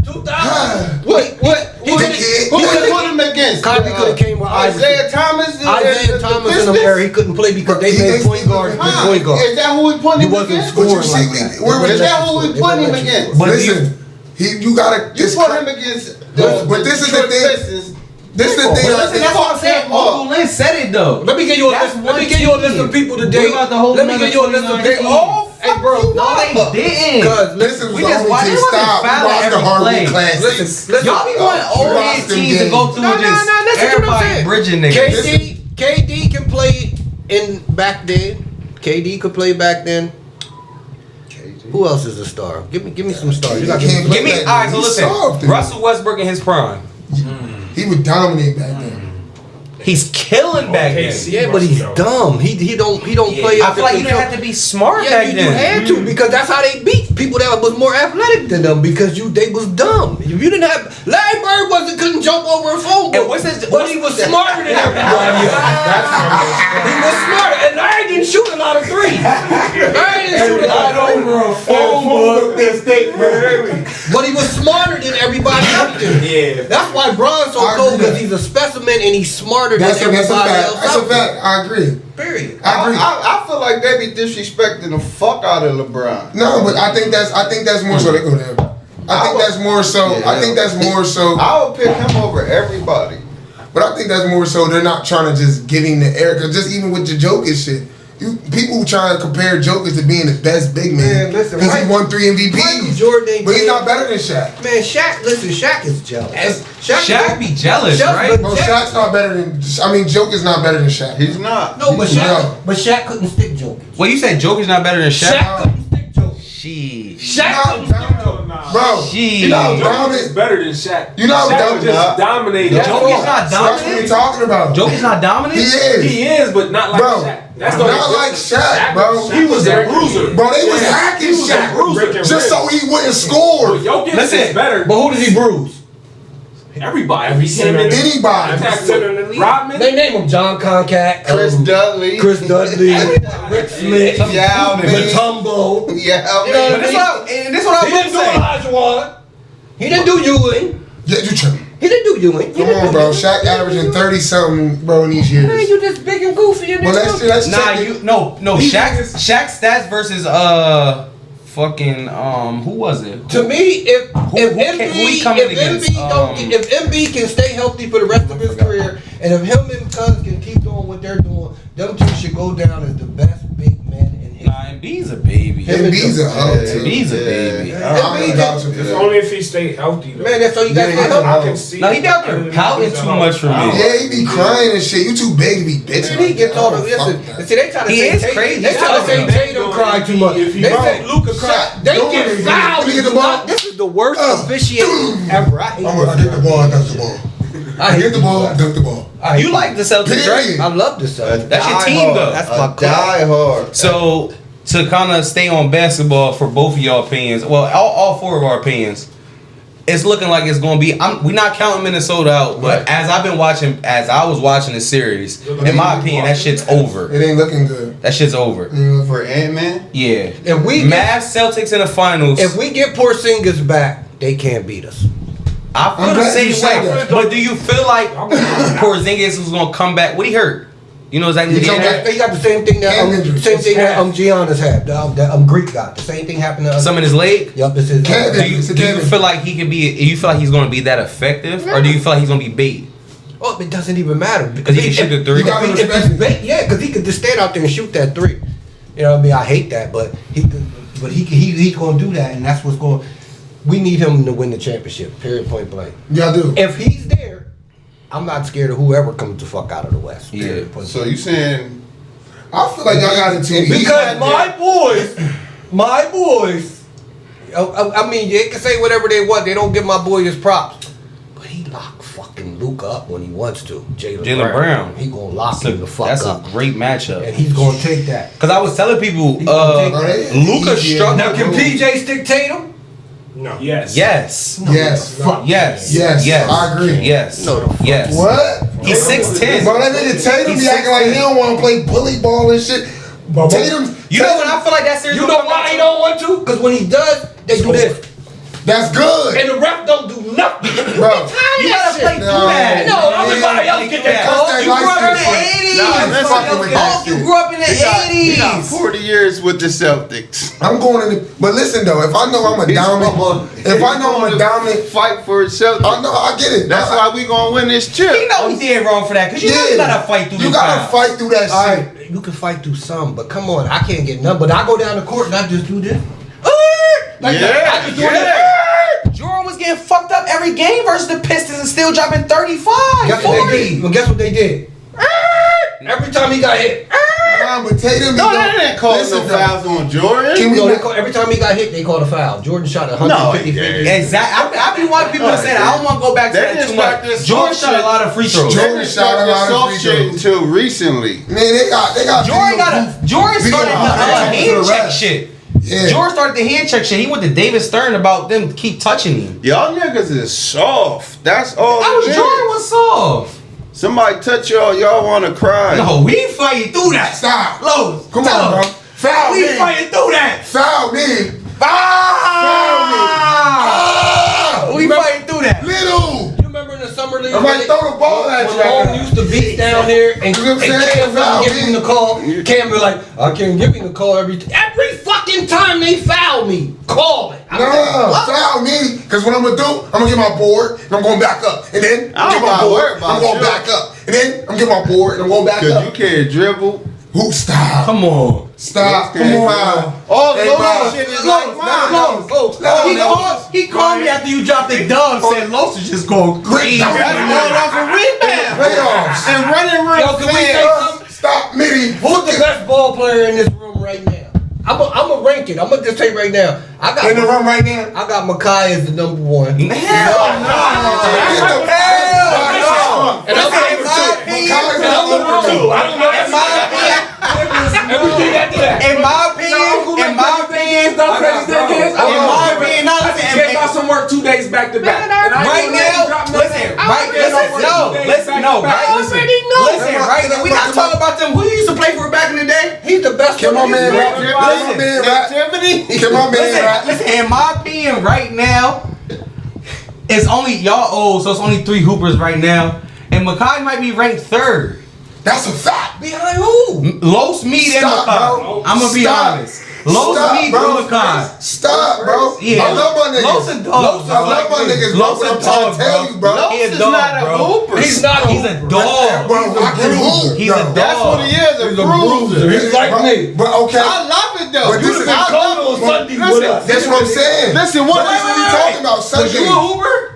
Speaker 1: 2000. What?
Speaker 2: Who could have put him against?
Speaker 1: Kyrie could have came with
Speaker 2: Isaiah Thomas.
Speaker 1: Isaiah Thomas in them era, he couldn't play because they made point guards play point guard.
Speaker 2: Is that who we put
Speaker 1: He
Speaker 2: him
Speaker 1: wasn't
Speaker 2: against?
Speaker 4: But you
Speaker 1: scoring
Speaker 4: see,
Speaker 1: like that.
Speaker 4: where
Speaker 2: Is that who we put him against?
Speaker 3: But
Speaker 4: listen, you gotta.
Speaker 2: You
Speaker 4: it's
Speaker 2: put
Speaker 4: cra-
Speaker 2: him against.
Speaker 4: But this is the
Speaker 2: Detroit
Speaker 4: thing.
Speaker 2: Pistons.
Speaker 4: This is the thing.
Speaker 3: Listen, that's what I'm saying. Uncle Lynn said it though.
Speaker 1: Let me give you a
Speaker 3: That's
Speaker 1: list. Let me
Speaker 3: one
Speaker 1: give you a
Speaker 3: team.
Speaker 1: list of people today.
Speaker 3: What about the whole
Speaker 1: Let me give you a list of
Speaker 3: 29
Speaker 1: people. Oh, hey, bro.
Speaker 3: No, they didn't.
Speaker 1: Cause
Speaker 4: Listen, was
Speaker 3: We
Speaker 4: the
Speaker 3: just
Speaker 4: only
Speaker 3: watch-
Speaker 4: team
Speaker 3: they wasn't
Speaker 4: stop. We
Speaker 3: fouling
Speaker 4: watched the
Speaker 3: every
Speaker 4: hardwood
Speaker 3: play.
Speaker 4: classics.
Speaker 1: listen.
Speaker 3: Y'all be wanting old
Speaker 4: watched
Speaker 3: head
Speaker 4: them
Speaker 3: teams to
Speaker 4: games.
Speaker 3: go through
Speaker 1: No,
Speaker 3: just
Speaker 1: listen to what I'm
Speaker 3: everybody
Speaker 1: saying.
Speaker 3: bridging niggas.
Speaker 1: KD can play in back then. KD could play back then. Who else is a star? Give me some stars. You gotta
Speaker 4: Can't
Speaker 3: Give me,
Speaker 4: Like,
Speaker 3: alright, so
Speaker 4: he's
Speaker 3: listen.
Speaker 4: soft, dude.
Speaker 3: Russell Westbrook in his prime.
Speaker 4: He would dominate back then.
Speaker 3: He's killing back then.
Speaker 1: Yeah, but he's dumb. He don't play.
Speaker 3: I feel like you didn't have to be smart
Speaker 1: Yeah,
Speaker 3: back
Speaker 1: you
Speaker 3: then.
Speaker 1: had to because that's how they beat people that was more athletic than them because they was dumb. If you didn't have Larry Bird couldn't jump over a phone book.
Speaker 3: And what's his?
Speaker 1: But he was smarter than everybody. He was smarter, and Larry didn't shoot a lot of threes. Larry didn't shoot a lot of threes.
Speaker 3: over a phone book.
Speaker 1: But he was smarter than everybody up there.
Speaker 3: Yeah.
Speaker 1: That's why Bron's so
Speaker 4: I
Speaker 1: cold
Speaker 4: agree
Speaker 1: because
Speaker 4: that.
Speaker 1: he's a specimen and he's smarter
Speaker 4: That's
Speaker 1: than
Speaker 4: a
Speaker 1: everybody
Speaker 4: fact.
Speaker 1: else.
Speaker 4: That's a
Speaker 1: out there.
Speaker 4: fact. I agree.
Speaker 1: Period.
Speaker 4: I agree.
Speaker 2: I feel like they be disrespecting the fuck out of LeBron.
Speaker 4: No, but I think that's more so. They go there. I think that's more so. I think that's more so.
Speaker 2: I would pick him over everybody.
Speaker 4: But I think that's more so. They're not trying to just give him the air. Cause just even with the Jokic shit, people trying to compare Jokic to being the best big man.
Speaker 1: Man, listen,
Speaker 4: because he won 3
Speaker 1: Michael
Speaker 4: MVPs.
Speaker 1: Jordan ain't
Speaker 4: But he's
Speaker 1: playing-
Speaker 4: not better than Shaq.
Speaker 1: Man, Shaq is jealous.
Speaker 3: Shaq be jealous,
Speaker 1: Shaq-
Speaker 3: right?
Speaker 4: Bro, Shaq's not better than. I mean, Joker's not better than Shaq.
Speaker 2: He's not.
Speaker 1: No, but
Speaker 4: No.
Speaker 1: Shaq couldn't stick Jokic.
Speaker 3: Well, you said Joker's not better than Shaq.
Speaker 1: Shaq couldn't stick Jokic.
Speaker 3: Shit.
Speaker 1: Shaq couldn't stick Jokic.
Speaker 4: Bro, you know how
Speaker 3: Shit.
Speaker 4: dominant.
Speaker 8: better than Shaq.
Speaker 4: You know how
Speaker 8: Shaq
Speaker 4: dominant.
Speaker 8: just dominated.
Speaker 1: That's
Speaker 3: Joker's not
Speaker 4: That's what we
Speaker 3: dominant.
Speaker 4: talking about.
Speaker 3: Joker's not
Speaker 4: He
Speaker 3: dominant.
Speaker 4: is.
Speaker 8: He is, but not like
Speaker 4: Bro,
Speaker 8: Shaq. That's the
Speaker 4: not
Speaker 8: only
Speaker 4: like
Speaker 8: difference.
Speaker 4: Shaq, bro.
Speaker 8: He was a bruiser.
Speaker 4: Bro, they was hacking
Speaker 8: He was a
Speaker 4: Shaq
Speaker 8: bruiser.
Speaker 4: just so he wouldn't score.
Speaker 8: But Jokic
Speaker 3: Listen,
Speaker 8: is better.
Speaker 1: But who did he bruise?
Speaker 8: Everybody. He came in
Speaker 4: Anybody.
Speaker 8: attacked with Rodman.
Speaker 1: They name him John Concat,
Speaker 2: Chris Dudley.
Speaker 1: Chris Dudley, Rick Smith,
Speaker 2: Yao Ming.
Speaker 1: Matumbo.
Speaker 2: Yeah,
Speaker 1: You know what I
Speaker 2: man.
Speaker 1: mean?
Speaker 3: And this is what I
Speaker 1: He
Speaker 3: was
Speaker 1: didn't do
Speaker 3: saying.
Speaker 1: Olajuwon. He didn't do Ewing.
Speaker 4: Yeah, you tripping.
Speaker 1: He didn't do Ewing.
Speaker 4: Come on, bro. Shaq averaging 30 something, bro, in these years.
Speaker 1: Man, you just big and goofy and
Speaker 4: Well, let's
Speaker 3: Nah,
Speaker 4: check
Speaker 3: no. Shaq's stats versus fucking who was it?
Speaker 1: To me, if
Speaker 3: who he coming against?
Speaker 1: if Embiid can stay healthy for the rest of his career, and if him and Cuz can keep doing what they're doing, them two should go down as the best big men in history.
Speaker 3: Nah, Embiid's a baby. baby.
Speaker 4: Embiid's a hoe too.
Speaker 3: Embiid's a baby.
Speaker 4: I'm really vouching for
Speaker 10: It's
Speaker 4: that.
Speaker 10: only if he stay healthy though.
Speaker 1: Man, that's all you got to
Speaker 10: I
Speaker 1: do.
Speaker 10: can see.
Speaker 3: No, he be out there pouting too much for me.
Speaker 4: Yeah, he be crying and shit. You too big to be bitching.
Speaker 1: He gets all the
Speaker 4: Fuck
Speaker 1: listen.
Speaker 4: that.
Speaker 1: See, they try to
Speaker 3: He
Speaker 1: say
Speaker 3: is
Speaker 1: Tatum.
Speaker 3: crazy.
Speaker 1: They try to say Tatum cried too much.
Speaker 10: If he
Speaker 1: They
Speaker 10: don't,
Speaker 1: say Luka cried. They
Speaker 4: Don't
Speaker 1: get
Speaker 4: worry,
Speaker 1: fouled.
Speaker 4: let me get the ball.
Speaker 1: This is the worst officiating ever. I hate
Speaker 4: I'm gonna get the ball, dunk the ball. I get the ball, dunk the ball.
Speaker 3: You like the Celtics, right?
Speaker 1: I love this.
Speaker 3: That's your team, though.
Speaker 1: That's my
Speaker 2: Die hard.
Speaker 3: So to kind of stay on basketball for both of y'all opinions, well, all four of our opinions, it's looking like it's going to be. We're not counting Minnesota out, but as I was watching the series, in my opinion, that shit's over.
Speaker 4: It ain't looking good.
Speaker 3: That shit's over.
Speaker 2: For Ant-Man?
Speaker 3: Yeah.
Speaker 1: If we
Speaker 3: Mavs, Celtics in the finals.
Speaker 1: If we get Porzingis back, they can't beat us.
Speaker 3: I feel
Speaker 4: I'm
Speaker 3: the
Speaker 4: glad you
Speaker 3: same
Speaker 4: said
Speaker 3: way.
Speaker 4: that.
Speaker 3: But do you feel like Porzingis was going to come back? What he hurt? You know exactly what he hurt?
Speaker 1: They got the same thing that Giannis had. That Greek got the same thing happened to
Speaker 3: Some in his leg.
Speaker 1: Yup, this is.
Speaker 3: Do you feel like he could be? You feel like he's going to be that effective, or do you feel like he's going to be bait?
Speaker 1: Oh, it doesn't even matter
Speaker 3: Because he can shoot the three.
Speaker 4: You gotta respect him.
Speaker 1: Yeah, because he could just stand out there and shoot that three. You know what I mean? I hate that, but he's going to do that, and that's what's going. We need him to win the championship. Period. Point blank.
Speaker 4: Y'all do.
Speaker 1: If he's there, I'm not scared of whoever comes the fuck out of the West.
Speaker 3: Yeah.
Speaker 1: Period, point
Speaker 2: So
Speaker 1: blank.
Speaker 2: you saying
Speaker 4: I feel like y'all got it too easy.
Speaker 1: Because my boys. I mean, they can say whatever they want. They don't give my boy his props, but he locked fucking Luka up when he wants to. Jaylen
Speaker 3: Brown.
Speaker 1: He gonna lock him the fuck
Speaker 3: That's
Speaker 1: up,
Speaker 3: a great matchup.
Speaker 1: and he's gonna take that.
Speaker 3: Because I was telling people,
Speaker 1: He's gonna take that.
Speaker 3: Luka struggled.
Speaker 1: Now can PJ stick Tatum?
Speaker 10: No. Yes.
Speaker 3: Yes.
Speaker 4: Yes.
Speaker 3: Yes.
Speaker 4: Yes.
Speaker 3: Yes.
Speaker 4: I agree.
Speaker 3: Yes. Yes.
Speaker 4: What?
Speaker 3: He's 6'10".
Speaker 4: Bro, that nigga Tatum
Speaker 3: He's
Speaker 4: be acting like he don't want to play bully ball and shit. Tatum.
Speaker 3: You know what I feel like that series?
Speaker 1: You know why he don't want to? Because when he does, they do this.
Speaker 4: That's good.
Speaker 1: And the ref don't do nothing.
Speaker 4: Bro.
Speaker 3: You gotta play through that.
Speaker 1: No, everybody else get that call.
Speaker 4: That's
Speaker 1: You grew up in the
Speaker 4: that
Speaker 1: 80s.
Speaker 2: Nah, that's fucking with that
Speaker 1: You
Speaker 2: shit.
Speaker 1: grew up in the
Speaker 2: he got
Speaker 1: 80s.
Speaker 2: 40 years with the Celtics.
Speaker 4: I'm going in the, but listen though, if I know I'm a dominant, if I know I'm a dominant,
Speaker 2: fight for his Celtics.
Speaker 4: I know I get it.
Speaker 2: That's why we gonna win this chip.
Speaker 3: You know he did wrong for that. Because you know you gotta fight through
Speaker 4: You
Speaker 3: the
Speaker 4: gotta
Speaker 3: fouls.
Speaker 4: fight through that
Speaker 1: All
Speaker 4: shit.
Speaker 1: right, you can fight through some, but come on, I can't get none. But I go down the court and I just do this. Like that. I just do this.
Speaker 3: Jordan was getting fucked up every game versus the Pistons and still dropping 35,
Speaker 1: Guess what
Speaker 3: 40.
Speaker 1: they did? Well, guess what they did? Every time he got hit.
Speaker 4: Nah, but Tatum,
Speaker 2: No, they didn't call no fouls on Jordan.
Speaker 4: Can we
Speaker 1: No, they
Speaker 4: not-
Speaker 1: call, every time he got hit, they called a foul. Jordan shot 150
Speaker 2: No,
Speaker 1: feet.
Speaker 3: Exactly. I be wanting people to say that. I don't want to go back to
Speaker 2: They
Speaker 3: that
Speaker 2: didn't
Speaker 3: too
Speaker 2: start
Speaker 3: much.
Speaker 2: this
Speaker 3: Jordan
Speaker 2: soft
Speaker 3: shot a
Speaker 2: shit.
Speaker 3: lot of free throws.
Speaker 4: Jordan
Speaker 2: Jordan
Speaker 4: shot a
Speaker 2: started
Speaker 4: lot of
Speaker 2: soft
Speaker 4: free
Speaker 2: shit
Speaker 4: throws.
Speaker 2: until recently.
Speaker 4: Man, they got
Speaker 3: Jordan Jordan
Speaker 4: Video
Speaker 3: started the
Speaker 4: proof.
Speaker 3: hand check shit.
Speaker 4: Yeah.
Speaker 3: Jordan started the hand check shit. He went to David Stern about them keep touching him.
Speaker 2: Y'all niggas is soft. That's all.
Speaker 3: I was
Speaker 2: it is.
Speaker 3: Jordan was soft.
Speaker 2: Somebody touch y'all wanna cry.
Speaker 3: No, we fighting through that.
Speaker 4: Stop.
Speaker 3: Lowe's,
Speaker 4: Come
Speaker 3: tell
Speaker 4: on,
Speaker 3: him.
Speaker 4: bro. Foul
Speaker 3: We
Speaker 4: me.
Speaker 3: fighting through that.
Speaker 4: Foul me.
Speaker 3: Ah! We fighting through that.
Speaker 4: Little.
Speaker 1: You remember in the summer league?
Speaker 4: I'm like, throw the ball at
Speaker 1: When
Speaker 4: you.
Speaker 1: Long used to beat down here and
Speaker 4: You know what I'm
Speaker 1: Cam
Speaker 4: saying?
Speaker 1: wouldn't give him the call. Cam be like, I can't give him the call every fucking time they foul me. Call it. I'm like,
Speaker 4: No,
Speaker 1: what?
Speaker 4: foul me. Because what I'm going to do, I'm going to get my board and I'm going back up. And then
Speaker 2: I
Speaker 4: I'm
Speaker 2: don't
Speaker 4: get my
Speaker 2: gotta worry
Speaker 4: board
Speaker 2: about
Speaker 4: I'm going
Speaker 2: you.
Speaker 4: back up. And then I'm getting my board and I'm going back
Speaker 2: Cause you
Speaker 4: up.
Speaker 2: can't dribble.
Speaker 4: Who? Stop.
Speaker 3: Come on.
Speaker 4: Stop.
Speaker 2: Okay,
Speaker 4: Come
Speaker 2: bro.
Speaker 4: on.
Speaker 2: All
Speaker 4: Hey,
Speaker 2: those
Speaker 4: bro.
Speaker 2: shit is
Speaker 3: Lowe's,
Speaker 2: like mine.
Speaker 3: Lowe's. He called me after you dropped the dub. Said Los is just going crazy.
Speaker 4: That's
Speaker 2: Going off a rebound
Speaker 4: Playoffs.
Speaker 2: and running real
Speaker 1: Yo, can we say
Speaker 2: fast.
Speaker 1: something?
Speaker 4: Stop me.
Speaker 1: Who's the best ball player in this room right now? I'm a rank it. I'm gonna just say right now. I
Speaker 4: In the
Speaker 1: got
Speaker 4: room right now.
Speaker 1: I got Makai as the number one.
Speaker 3: Hell no.
Speaker 4: Hell no.
Speaker 1: And I'm saying my opinion.
Speaker 4: I don't know.
Speaker 3: In my opinion,
Speaker 10: Everything after that.
Speaker 3: in my opinion, now listen,
Speaker 10: I gave out some work 2 days back to back. And I
Speaker 3: right
Speaker 10: ain't
Speaker 3: now,
Speaker 10: gonna drop nothing.
Speaker 3: listen, right, we not talking about them. Who used to play for back in the day?
Speaker 1: He's the best.
Speaker 4: Can my man rap? Can my
Speaker 3: Listen,
Speaker 4: man rap?
Speaker 2: Activity.
Speaker 4: Can my man rap?
Speaker 3: Listen, in my opinion, right now, it's only y'all old, so it's only 3 hoopers right now, and Makai might be ranked 3rd.
Speaker 4: That's a fact.
Speaker 1: Behind who?
Speaker 3: Los, me, and
Speaker 4: Stop,
Speaker 3: Makai.
Speaker 4: bro.
Speaker 3: I'm gonna be
Speaker 4: Stop.
Speaker 3: honest. Los,
Speaker 4: Stop,
Speaker 3: me,
Speaker 4: bro.
Speaker 3: and Makai.
Speaker 4: Stop, bro.
Speaker 3: Yeah.
Speaker 4: I love my niggas.
Speaker 3: Los and dogs.
Speaker 4: I love my niggas, bro.
Speaker 3: Los
Speaker 4: But I'm
Speaker 3: and
Speaker 4: trying
Speaker 3: dogs,
Speaker 4: to tell you, bro.
Speaker 2: Los
Speaker 3: He
Speaker 2: is
Speaker 3: a dog,
Speaker 2: not a
Speaker 3: bro.
Speaker 2: hooper.
Speaker 1: He's not.
Speaker 3: He's a dog.
Speaker 4: Bro, I can hoop.
Speaker 3: He's a
Speaker 4: No.
Speaker 3: dog.
Speaker 2: That's what he is, a bruiser.
Speaker 1: He's like me.
Speaker 4: But okay.
Speaker 2: I love it though.
Speaker 4: But this is
Speaker 2: I love
Speaker 10: Sunday, what up?
Speaker 4: That's what I'm saying.
Speaker 2: Listen, what
Speaker 4: That's what we talking about.
Speaker 3: Was
Speaker 4: Sunday.
Speaker 3: you an Uber?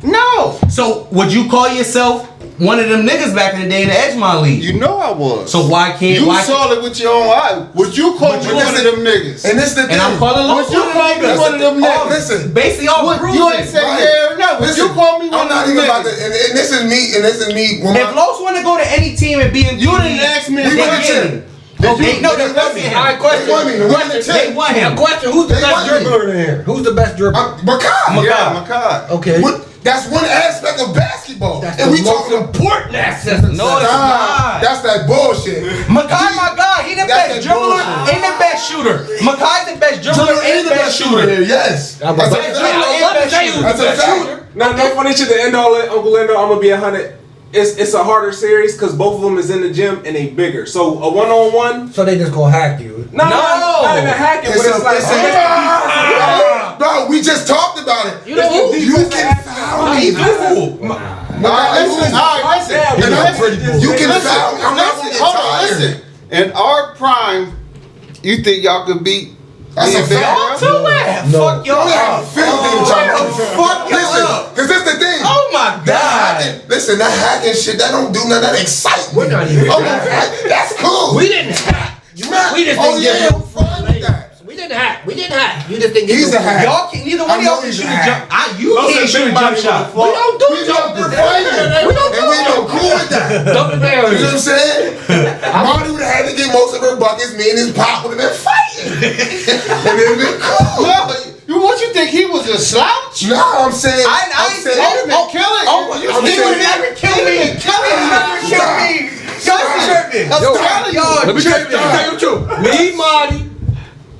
Speaker 2: No.
Speaker 3: So would you call yourself one of them niggas back in the day in the Edgemont League?
Speaker 2: You know I was.
Speaker 3: So why can't
Speaker 2: you saw it with your own eye? Would you call me one of them niggas?
Speaker 4: And this the thing.
Speaker 3: And I'm calling
Speaker 2: Would you call me one of them niggas?
Speaker 4: Listen.
Speaker 3: basically all bruises.
Speaker 2: You ain't say yeah or no. Would you call me one
Speaker 4: I'm
Speaker 2: of
Speaker 4: not
Speaker 2: them
Speaker 4: even about to.
Speaker 2: niggas?
Speaker 4: And this is me. And this is me. When
Speaker 3: If Los want to go to any team and be in,
Speaker 2: You didn't ask me.
Speaker 4: We
Speaker 2: if
Speaker 4: went
Speaker 2: I
Speaker 4: to
Speaker 2: did.
Speaker 4: Chip.
Speaker 3: Okay, no,
Speaker 4: They
Speaker 3: they
Speaker 4: want
Speaker 3: want
Speaker 4: me.
Speaker 3: him.
Speaker 1: All right, question.
Speaker 4: They want me. They want me.
Speaker 3: They want him.
Speaker 1: Question: Who's the
Speaker 4: They
Speaker 1: best
Speaker 4: want me.
Speaker 1: dribbler in here? Who's the best dribbler?
Speaker 4: Makai.
Speaker 2: Yeah, Makai.
Speaker 1: Okay.
Speaker 4: That's one aspect of basketball.
Speaker 1: That's
Speaker 4: and
Speaker 1: the
Speaker 4: we
Speaker 1: most
Speaker 4: talking
Speaker 1: important aspect.
Speaker 3: No, it's not.
Speaker 4: That's that bullshit.
Speaker 3: Makai, my God, he the
Speaker 4: That's
Speaker 3: best
Speaker 4: that
Speaker 3: dribbler
Speaker 4: bullshit.
Speaker 3: and the best shooter. Makai's the best dribbler and the best shooter.
Speaker 4: here. Yes.
Speaker 1: I'm
Speaker 4: That's a
Speaker 1: about-
Speaker 4: fact.
Speaker 3: That's
Speaker 4: That's a fact.
Speaker 8: Now, no funny shit. The end all, Uncle Lindo, I'm gonna be 100. It's a harder series because both of them is in the gym and they bigger. So a 1-on-1.
Speaker 1: So they just gonna hack you.
Speaker 8: No, not even hacking, but it's like.
Speaker 4: Bro, we just talked about it.
Speaker 1: You know who?
Speaker 4: You can foul me.
Speaker 2: Listen.
Speaker 4: You can foul me. I'm not gonna get
Speaker 2: Hold on,
Speaker 4: tired.
Speaker 2: listen. In our prime, you think y'all could beat?
Speaker 4: That's a
Speaker 2: me and Big
Speaker 4: fact.
Speaker 2: Girl?
Speaker 3: Fuck y'all up. Fuck y'all up.
Speaker 4: Cause that's the thing.
Speaker 3: Oh my God.
Speaker 4: Listen, that hacking shit, that don't do nothing. That excite me.
Speaker 1: We're not even
Speaker 4: Oh,
Speaker 1: hack.
Speaker 4: that's cool.
Speaker 1: We didn't hack.
Speaker 4: We
Speaker 1: just
Speaker 4: oh,
Speaker 1: didn't
Speaker 4: yeah,
Speaker 1: get
Speaker 4: I'm fine with that.
Speaker 1: We didn't hack. We didn't hack. You just think
Speaker 4: He's a hack.
Speaker 3: Y'all can't. Neither one of
Speaker 4: I
Speaker 3: y'all
Speaker 4: know
Speaker 3: can
Speaker 4: he's
Speaker 3: shoot
Speaker 4: a
Speaker 3: a
Speaker 4: hack.
Speaker 3: jump. You can't shoot a jump shot.
Speaker 1: We don't do
Speaker 4: We don't
Speaker 1: jumpers.
Speaker 4: fighting.
Speaker 1: We don't
Speaker 4: And we don't cool with that.
Speaker 1: Dump it down.
Speaker 4: You know what I'm saying? Marty would have had to get most of her buckets. Me and his pop would have been fighting. And it would have been cool.
Speaker 2: What you think he was a slouch?
Speaker 4: No, I'm saying.
Speaker 3: I
Speaker 4: I'm saying.
Speaker 2: killing.
Speaker 3: He would never kill me. Kelly would never kill me. Y'all tripping.
Speaker 1: Let me tell you the truth. Me, Marty,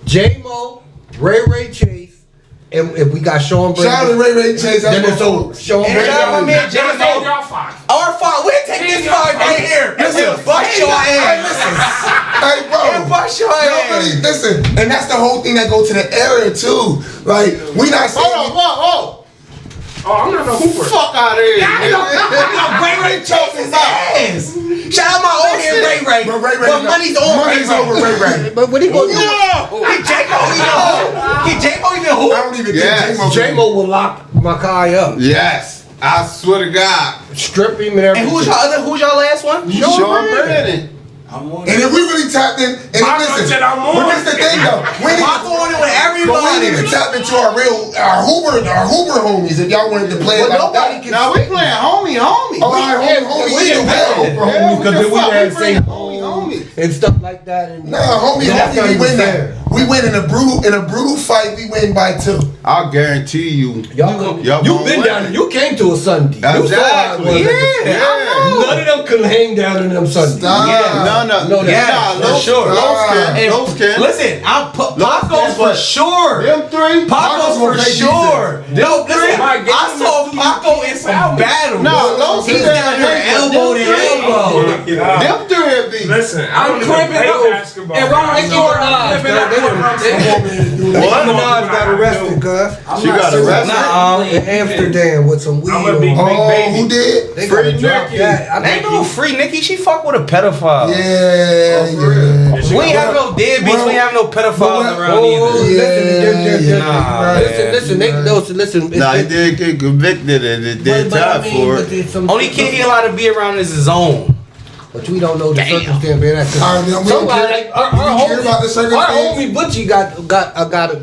Speaker 1: J-Mo, Ray Chase, and if we got Sean Brady.
Speaker 4: Shout out to Ray Chase.
Speaker 1: Then
Speaker 4: That's
Speaker 1: it's
Speaker 4: my
Speaker 1: over. Sean
Speaker 3: And
Speaker 1: Brady.
Speaker 3: shout out my man Jimmy.
Speaker 10: Y'all five.
Speaker 3: Our five. We'll take this five right here. And we'll bust your ass.
Speaker 4: Hey, bro.
Speaker 3: And bust your
Speaker 4: Yo,
Speaker 3: ass.
Speaker 4: really, listen, and that's the whole thing that go to the area too. Like, we not saying.
Speaker 2: Hold on, whoa.
Speaker 10: Oh, I'm not a hooper.
Speaker 2: Fuck out of here.
Speaker 3: Ray Chase his ass. Shout out my old man Ray.
Speaker 4: But Ray
Speaker 3: But money's on
Speaker 4: Money's
Speaker 3: Ray.
Speaker 4: over Ray.
Speaker 1: But what he gonna do?
Speaker 3: Get J-Mo even who?
Speaker 4: I don't even
Speaker 2: Yes.
Speaker 4: think
Speaker 1: J-Mo will lock Makai up,
Speaker 2: Yes, I swear to God.
Speaker 1: strip him and everything.
Speaker 3: And who's y'all last one?
Speaker 2: Sean Brady.
Speaker 4: And if we really tapped in, and
Speaker 10: Paco
Speaker 4: listen,
Speaker 10: said I'm on.
Speaker 4: but this the thing though, we ain't
Speaker 3: Paco on it with
Speaker 4: but we
Speaker 3: everybody.
Speaker 4: ain't even tap into our Hoover homies. If y'all wanted to play it
Speaker 1: Well,
Speaker 4: like
Speaker 1: nobody
Speaker 4: that.
Speaker 1: can.
Speaker 2: Now we playing homie.
Speaker 4: All right, homie,
Speaker 1: we
Speaker 4: either
Speaker 1: didn't
Speaker 4: way.
Speaker 1: homies because then we had
Speaker 2: playing
Speaker 1: same
Speaker 2: homie.
Speaker 1: and stuff like that. And
Speaker 4: Nah, homie,
Speaker 1: That's not
Speaker 4: we
Speaker 1: even
Speaker 4: win
Speaker 1: fair.
Speaker 4: that. We win in a brutal fight. We win by 2.
Speaker 2: I'll guarantee you.
Speaker 1: Y'all
Speaker 2: Y'all
Speaker 1: you
Speaker 2: gonna
Speaker 1: been
Speaker 2: win.
Speaker 1: down there. You came to a Sunday. You saw how it
Speaker 2: Exactly.
Speaker 1: was.
Speaker 2: Yeah.
Speaker 1: None of them could hang down in them Sundays.
Speaker 2: No.
Speaker 3: Yeah, for sure. And
Speaker 2: Those can.
Speaker 3: listen, I'm Paco's
Speaker 2: can,
Speaker 3: for
Speaker 2: but
Speaker 3: sure.
Speaker 2: Them three.
Speaker 3: Paco's for sure. No, listen, I saw Paco in some battles.
Speaker 2: No, those
Speaker 3: He's
Speaker 2: can
Speaker 3: down here elbow to elbow.
Speaker 2: Them three would be.
Speaker 10: Listen, I
Speaker 8: I'm
Speaker 10: don't even
Speaker 8: cramping
Speaker 10: play
Speaker 8: up.
Speaker 10: basketball.
Speaker 8: And Ron
Speaker 1: What? Minaj got arrested, cuz.
Speaker 2: She got arrested.
Speaker 1: In Amsterdam with some weed
Speaker 10: I'm a big
Speaker 1: on.
Speaker 10: baby.
Speaker 4: Who did?
Speaker 1: They
Speaker 2: Free
Speaker 1: gotta drop
Speaker 2: Nicki.
Speaker 1: that. I
Speaker 3: Ain't
Speaker 1: think
Speaker 3: no free Nicki. She fuck with a pedophile.
Speaker 4: Yeah.
Speaker 3: We ain't have no deadbeats. We ain't have no pedophiles around
Speaker 1: Oh,
Speaker 3: either.
Speaker 1: listen, listen.
Speaker 2: Nah, he did get convicted and it did time for it.
Speaker 3: Only kid he allowed to be around is his own.
Speaker 1: But we don't know the circumstance behind that.
Speaker 4: All right, we don't
Speaker 1: Somebody
Speaker 4: care-
Speaker 1: like our
Speaker 4: we don't care about the
Speaker 1: our
Speaker 4: circumstance.
Speaker 1: homie Butchie got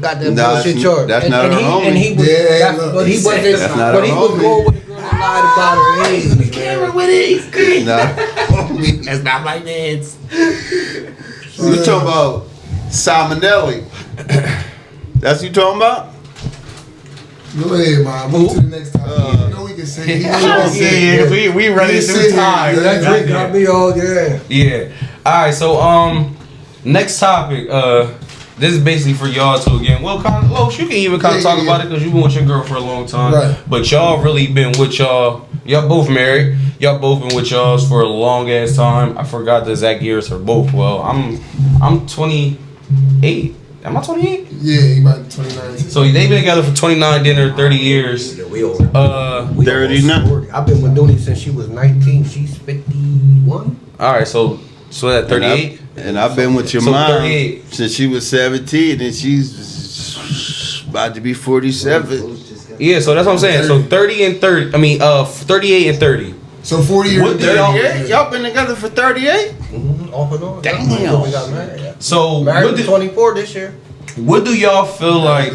Speaker 1: that
Speaker 2: Nah,
Speaker 1: bullshit charge.
Speaker 2: that's not our homie.
Speaker 1: And he was,
Speaker 4: Yeah,
Speaker 1: that,
Speaker 4: look,
Speaker 1: but he
Speaker 4: he said
Speaker 1: wasn't.
Speaker 2: that's not
Speaker 1: But
Speaker 2: our
Speaker 1: he was
Speaker 2: homie.
Speaker 1: going with the girl that lied about her age. The camera with it.
Speaker 2: Nah.
Speaker 1: That's not my dance.
Speaker 2: You talking about Salmonelli? That's you talking about?
Speaker 4: Go ahead, man. Move to the next topic. You know we can say.
Speaker 3: We running through time.
Speaker 1: That drink got me all
Speaker 3: Yeah. All right. So next topic. This is basically for y'all too again. Well, you can even kind of talk about it because you've been with your girl for a long time.
Speaker 4: Right.
Speaker 3: But y'all really been with y'all. Y'all both married. Y'all both been with y'all's for a long ass time. I forgot the exact years for both. Well, I'm 28. Am I 28?
Speaker 4: Yeah, he about 29.
Speaker 3: So they've been together for 29, dinner 30 years.
Speaker 1: We over.
Speaker 2: 39.
Speaker 1: I've been with Dooney since she was 19. She's 51.
Speaker 3: All right. So that 38.
Speaker 2: And I've been with your
Speaker 3: So
Speaker 2: mom
Speaker 3: 38.
Speaker 2: since she was 17 and she's About to be 47.
Speaker 3: Yeah, so that's what I'm saying. So 30 and 30. I mean, 38 and 30.
Speaker 4: So 40 years.
Speaker 3: What do y'all?
Speaker 2: Y'all been together for 38?
Speaker 1: Off and on.
Speaker 3: Damn.
Speaker 1: We got married.
Speaker 3: So
Speaker 1: Married 24 this year.
Speaker 3: what do y'all feel like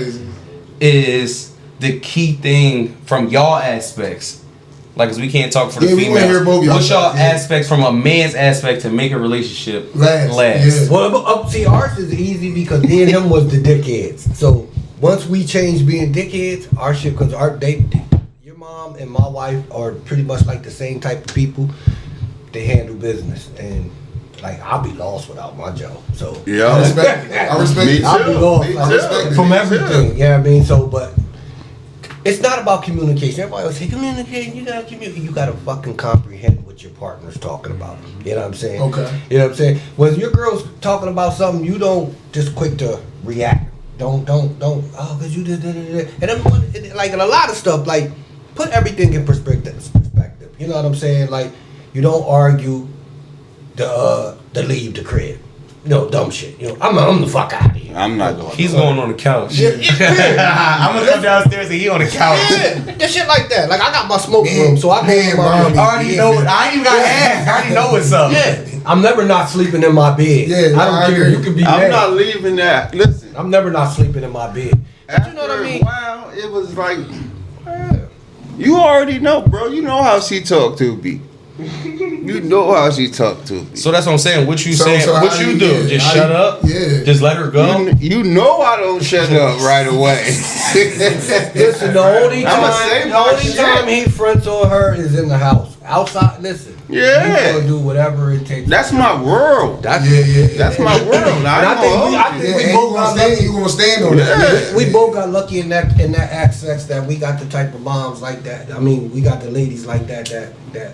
Speaker 3: is the key thing from y'all aspects? Like, cause we can't talk for the
Speaker 4: we wanna hear
Speaker 3: females.
Speaker 4: both y'all
Speaker 3: What's y'all
Speaker 4: sides, yeah.
Speaker 3: aspects from a man's aspect to make a relationship
Speaker 4: Last, yeah.
Speaker 1: Well, see, ours is easy because me and him was the dickheads. So once we changed being dickheads, our shit, because your mom and my wife are pretty much like the same type of people. They handle business, and like I'll be lost without my Joe. So
Speaker 2: Yeah.
Speaker 4: I respect it.
Speaker 1: I'll be lost
Speaker 2: Me
Speaker 1: like,
Speaker 2: too.
Speaker 1: from everything. Yeah, I mean, so but. It's not about communication. Everybody will say communication. You gotta communicate. You gotta fucking comprehend what your partner's talking about. You know what I'm saying?
Speaker 4: Okay.
Speaker 1: You know what I'm saying? When your girl's talking about something, you don't just quick to react. Don't. Oh, cause you did. And then like in a lot of stuff, like put everything in perspective. You know what I'm saying? Like you don't argue the leave the crib. Dumb shit. I'm the fuck out of here.
Speaker 2: I'm not going.
Speaker 3: He's going on the couch.
Speaker 1: Yeah.
Speaker 3: I'm gonna come downstairs and he on the couch.
Speaker 1: Yeah, that shit like that. Like I got my smoke room, so I can
Speaker 3: I already know. I ain't even got to ask. I already know what's up.
Speaker 1: Yeah, I'm never not sleeping in my bed.
Speaker 4: Yeah,
Speaker 1: I don't care.
Speaker 4: agree.
Speaker 1: You can be
Speaker 2: I'm
Speaker 1: mad.
Speaker 2: not leaving that. Listen.
Speaker 1: I'm never not sleeping in my bed. But you know what I mean?
Speaker 2: Wow, it was like, you already know, bro. You know how she talked to me. You know how she talked to me.
Speaker 3: So that's what I'm saying. What you
Speaker 4: So
Speaker 3: saying?
Speaker 4: how
Speaker 3: What you do?
Speaker 4: yeah,
Speaker 3: Just
Speaker 4: how
Speaker 3: shut
Speaker 4: you-
Speaker 3: up?
Speaker 4: Yeah.
Speaker 3: Just let her go?
Speaker 2: You know I don't shut up right away.
Speaker 1: Listen, the only
Speaker 2: I'ma say my
Speaker 1: time
Speaker 2: shit.
Speaker 1: he fronts on her is in the house. Outside, listen.
Speaker 2: Yeah.
Speaker 1: He's gonna do whatever it takes.
Speaker 2: That's my world.
Speaker 1: That's
Speaker 4: Yeah.
Speaker 2: That's my world.
Speaker 1: And I think we
Speaker 4: Yeah, and you gonna stand on that.
Speaker 1: we both got lucky in that aspects that we got the type of moms like that. I mean, we got the ladies like that.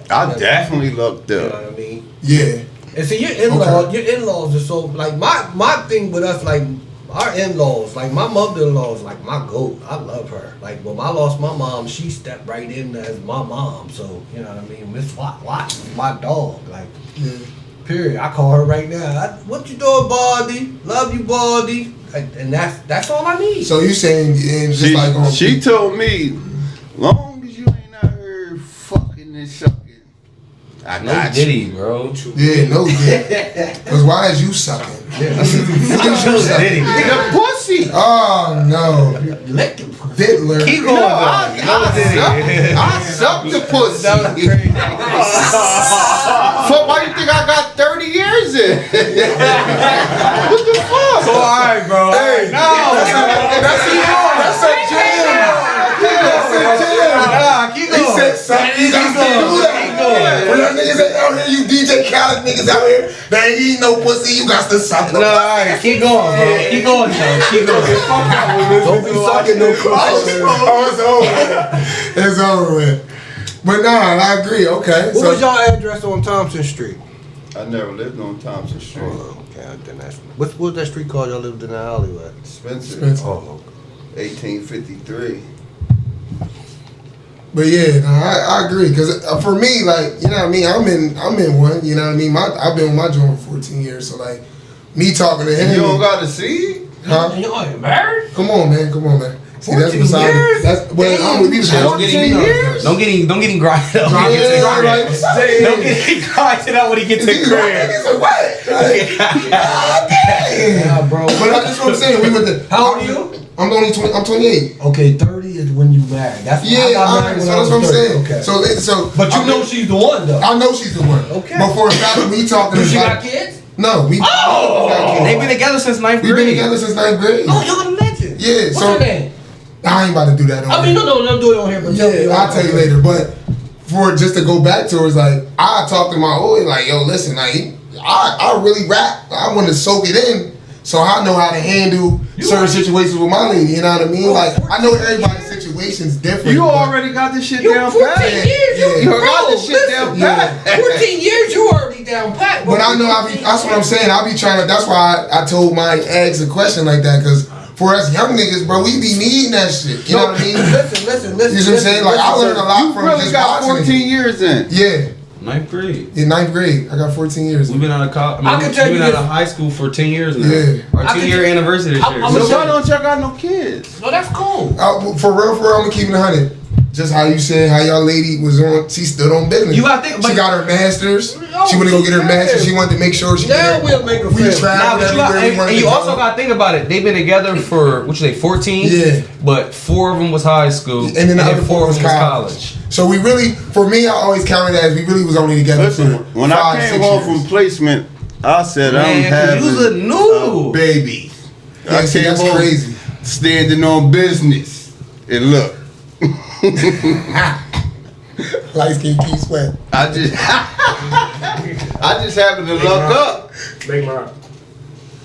Speaker 2: I definitely looked
Speaker 1: You know
Speaker 2: up.
Speaker 1: what I mean?
Speaker 4: Yeah.
Speaker 1: And see, your in-laws are so like my thing with us, like our in-laws, like my mother-in-law is like my goat. I love her. Like when I lost my mom, she stepped right in as my mom. So you know what I mean. Miss Watch is my dog. Like, period. I call her right now. What you doing, Baldy? Love you, Baldy. And that's all I need.
Speaker 4: So you saying and just like on
Speaker 2: She told me, long as you ain't out here fucking and sucking, I
Speaker 3: No
Speaker 2: got
Speaker 3: diddy,
Speaker 2: you.
Speaker 3: bro.
Speaker 4: Yeah, no, yeah. Because why is you sucking?
Speaker 3: No diddy.
Speaker 2: The pussy.
Speaker 4: Oh no,
Speaker 1: Lick the
Speaker 4: Diddler.
Speaker 3: Keep
Speaker 2: No,
Speaker 3: going.
Speaker 2: I suck the pussy. Fuck, why you think I got 30 years in? What the fuck?
Speaker 3: So alright, bro.
Speaker 4: Hey, that's a jam. That's a jam.
Speaker 3: Nah, keep
Speaker 4: He
Speaker 3: going.
Speaker 4: said something. You got to do that. When y'all niggas ain't out here, you DJ Khaled niggas out here, they ain't eating no pussy. You got to suck the
Speaker 3: No, alright, keep going, bro. Keep going, Joe. Keep going.
Speaker 1: Don't be sucking no pussy.
Speaker 4: Oh, it's over. It's over with. But nah, I agree. Okay.
Speaker 1: What was y'all address on Thompson Street?
Speaker 2: I never lived on Thompson Street.
Speaker 1: Oh, okay, then that's what was that street called? Y'all lived in the alleyway.
Speaker 2: Spencer.
Speaker 1: Oh,
Speaker 2: 1853.
Speaker 4: But yeah, no, I agree. Cause for me, like, you know what I mean, I'm in one. You know what I mean. I've been with my joint for 14 years. So like, me talking to him.
Speaker 2: You don't got to see?
Speaker 4: Huh?
Speaker 1: you ain't married?
Speaker 4: Come on, man. See, that's
Speaker 1: 14
Speaker 4: beside
Speaker 1: years?
Speaker 4: it. That's well, I'm with you.
Speaker 3: Don't get him grinded up.
Speaker 4: Yeah, like,
Speaker 3: Don't get him grinded up when he gets to the crib.
Speaker 4: Niggas what?
Speaker 1: Yeah, bro.
Speaker 4: But that's what I'm saying. We went to.
Speaker 1: How old are you?
Speaker 4: I'm only 20. I'm 28.
Speaker 1: Okay, 30 is when you married. That's I
Speaker 4: Yeah,
Speaker 1: got
Speaker 4: all
Speaker 1: married
Speaker 4: right, so
Speaker 1: when I
Speaker 4: that's
Speaker 1: was
Speaker 4: what I'm
Speaker 1: 30.
Speaker 4: saying.
Speaker 1: Okay.
Speaker 4: So,
Speaker 1: But you know she's the one though.
Speaker 4: I know she's the one.
Speaker 1: Okay.
Speaker 4: But for a fact, we talking.
Speaker 1: Does she
Speaker 4: about-
Speaker 1: got kids?
Speaker 4: No, we.
Speaker 1: Oh!
Speaker 3: They've been together since ninth
Speaker 4: We've
Speaker 3: grade.
Speaker 4: been together since 9th grade.
Speaker 1: Oh, y'all the legend.
Speaker 4: Yeah.
Speaker 1: What's
Speaker 4: So
Speaker 1: her name?
Speaker 4: I ain't about to do that. On
Speaker 1: I mean,
Speaker 4: here.
Speaker 1: no, don't do it on here. But tell me.
Speaker 4: Yeah, I'll tell you later. But for just to go back to her, it's like I talked to my boy, like, yo, listen, like I really rap. I want to soak it in, so I know how to handle certain situations with my lady. You know what I mean? Like I know everybody's situation's different.
Speaker 2: You
Speaker 4: but-
Speaker 2: already got this shit
Speaker 1: You
Speaker 2: down
Speaker 1: 14
Speaker 2: pat.
Speaker 1: years,
Speaker 4: Yeah.
Speaker 2: You got this shit down pat.
Speaker 1: 14 years, you already down pat.
Speaker 4: But I know that's what I'm saying. I be trying to. That's why I told my ex a question like that because for us young niggas, bro, we be needing that shit. You know what I mean?
Speaker 1: Listen.
Speaker 4: You know what I'm saying? Like I learned a lot
Speaker 2: You
Speaker 4: from
Speaker 2: really
Speaker 4: just
Speaker 2: got
Speaker 4: watching
Speaker 2: 14
Speaker 4: it.
Speaker 2: years in.
Speaker 4: Yeah.
Speaker 3: Ninth grade.
Speaker 4: In 9th grade, I got 14 years.
Speaker 3: We've been out of college.
Speaker 1: I can tell
Speaker 3: we've
Speaker 1: you
Speaker 3: been out
Speaker 1: this.
Speaker 3: of high school for 10 years now.
Speaker 4: Yeah.
Speaker 3: Our 10-year anniversary this year.
Speaker 2: So why don't y'all got no kids?
Speaker 1: No, that's cool.
Speaker 4: For real, I'm gonna keep it 100. Just how you said, how y'all lady was on, she stood on business.
Speaker 1: You gotta think,
Speaker 4: she got her master's. She went to go get her master's. She wanted to make sure she.
Speaker 1: Now we'll make a
Speaker 4: We
Speaker 1: family.
Speaker 4: traveled everywhere.
Speaker 3: And you also got to think about it. They've been together for, 14?
Speaker 4: Yeah.
Speaker 3: But 4 of them was high school.
Speaker 4: And then the other 4 was college. So we really, for me, I always counted as we really was only together
Speaker 2: Listen,
Speaker 4: for
Speaker 2: when
Speaker 4: 5,
Speaker 2: I came
Speaker 4: 6
Speaker 2: home
Speaker 4: years.
Speaker 2: from placement, I said
Speaker 3: Man,
Speaker 2: I'm
Speaker 3: 'cause
Speaker 2: having
Speaker 3: you was a noob.
Speaker 2: a baby.
Speaker 4: Yeah, see, that's
Speaker 2: home
Speaker 4: crazy.
Speaker 2: standing on business. And look,
Speaker 4: Light skin keep sweat.
Speaker 2: I just happened to luck up.
Speaker 10: Make my.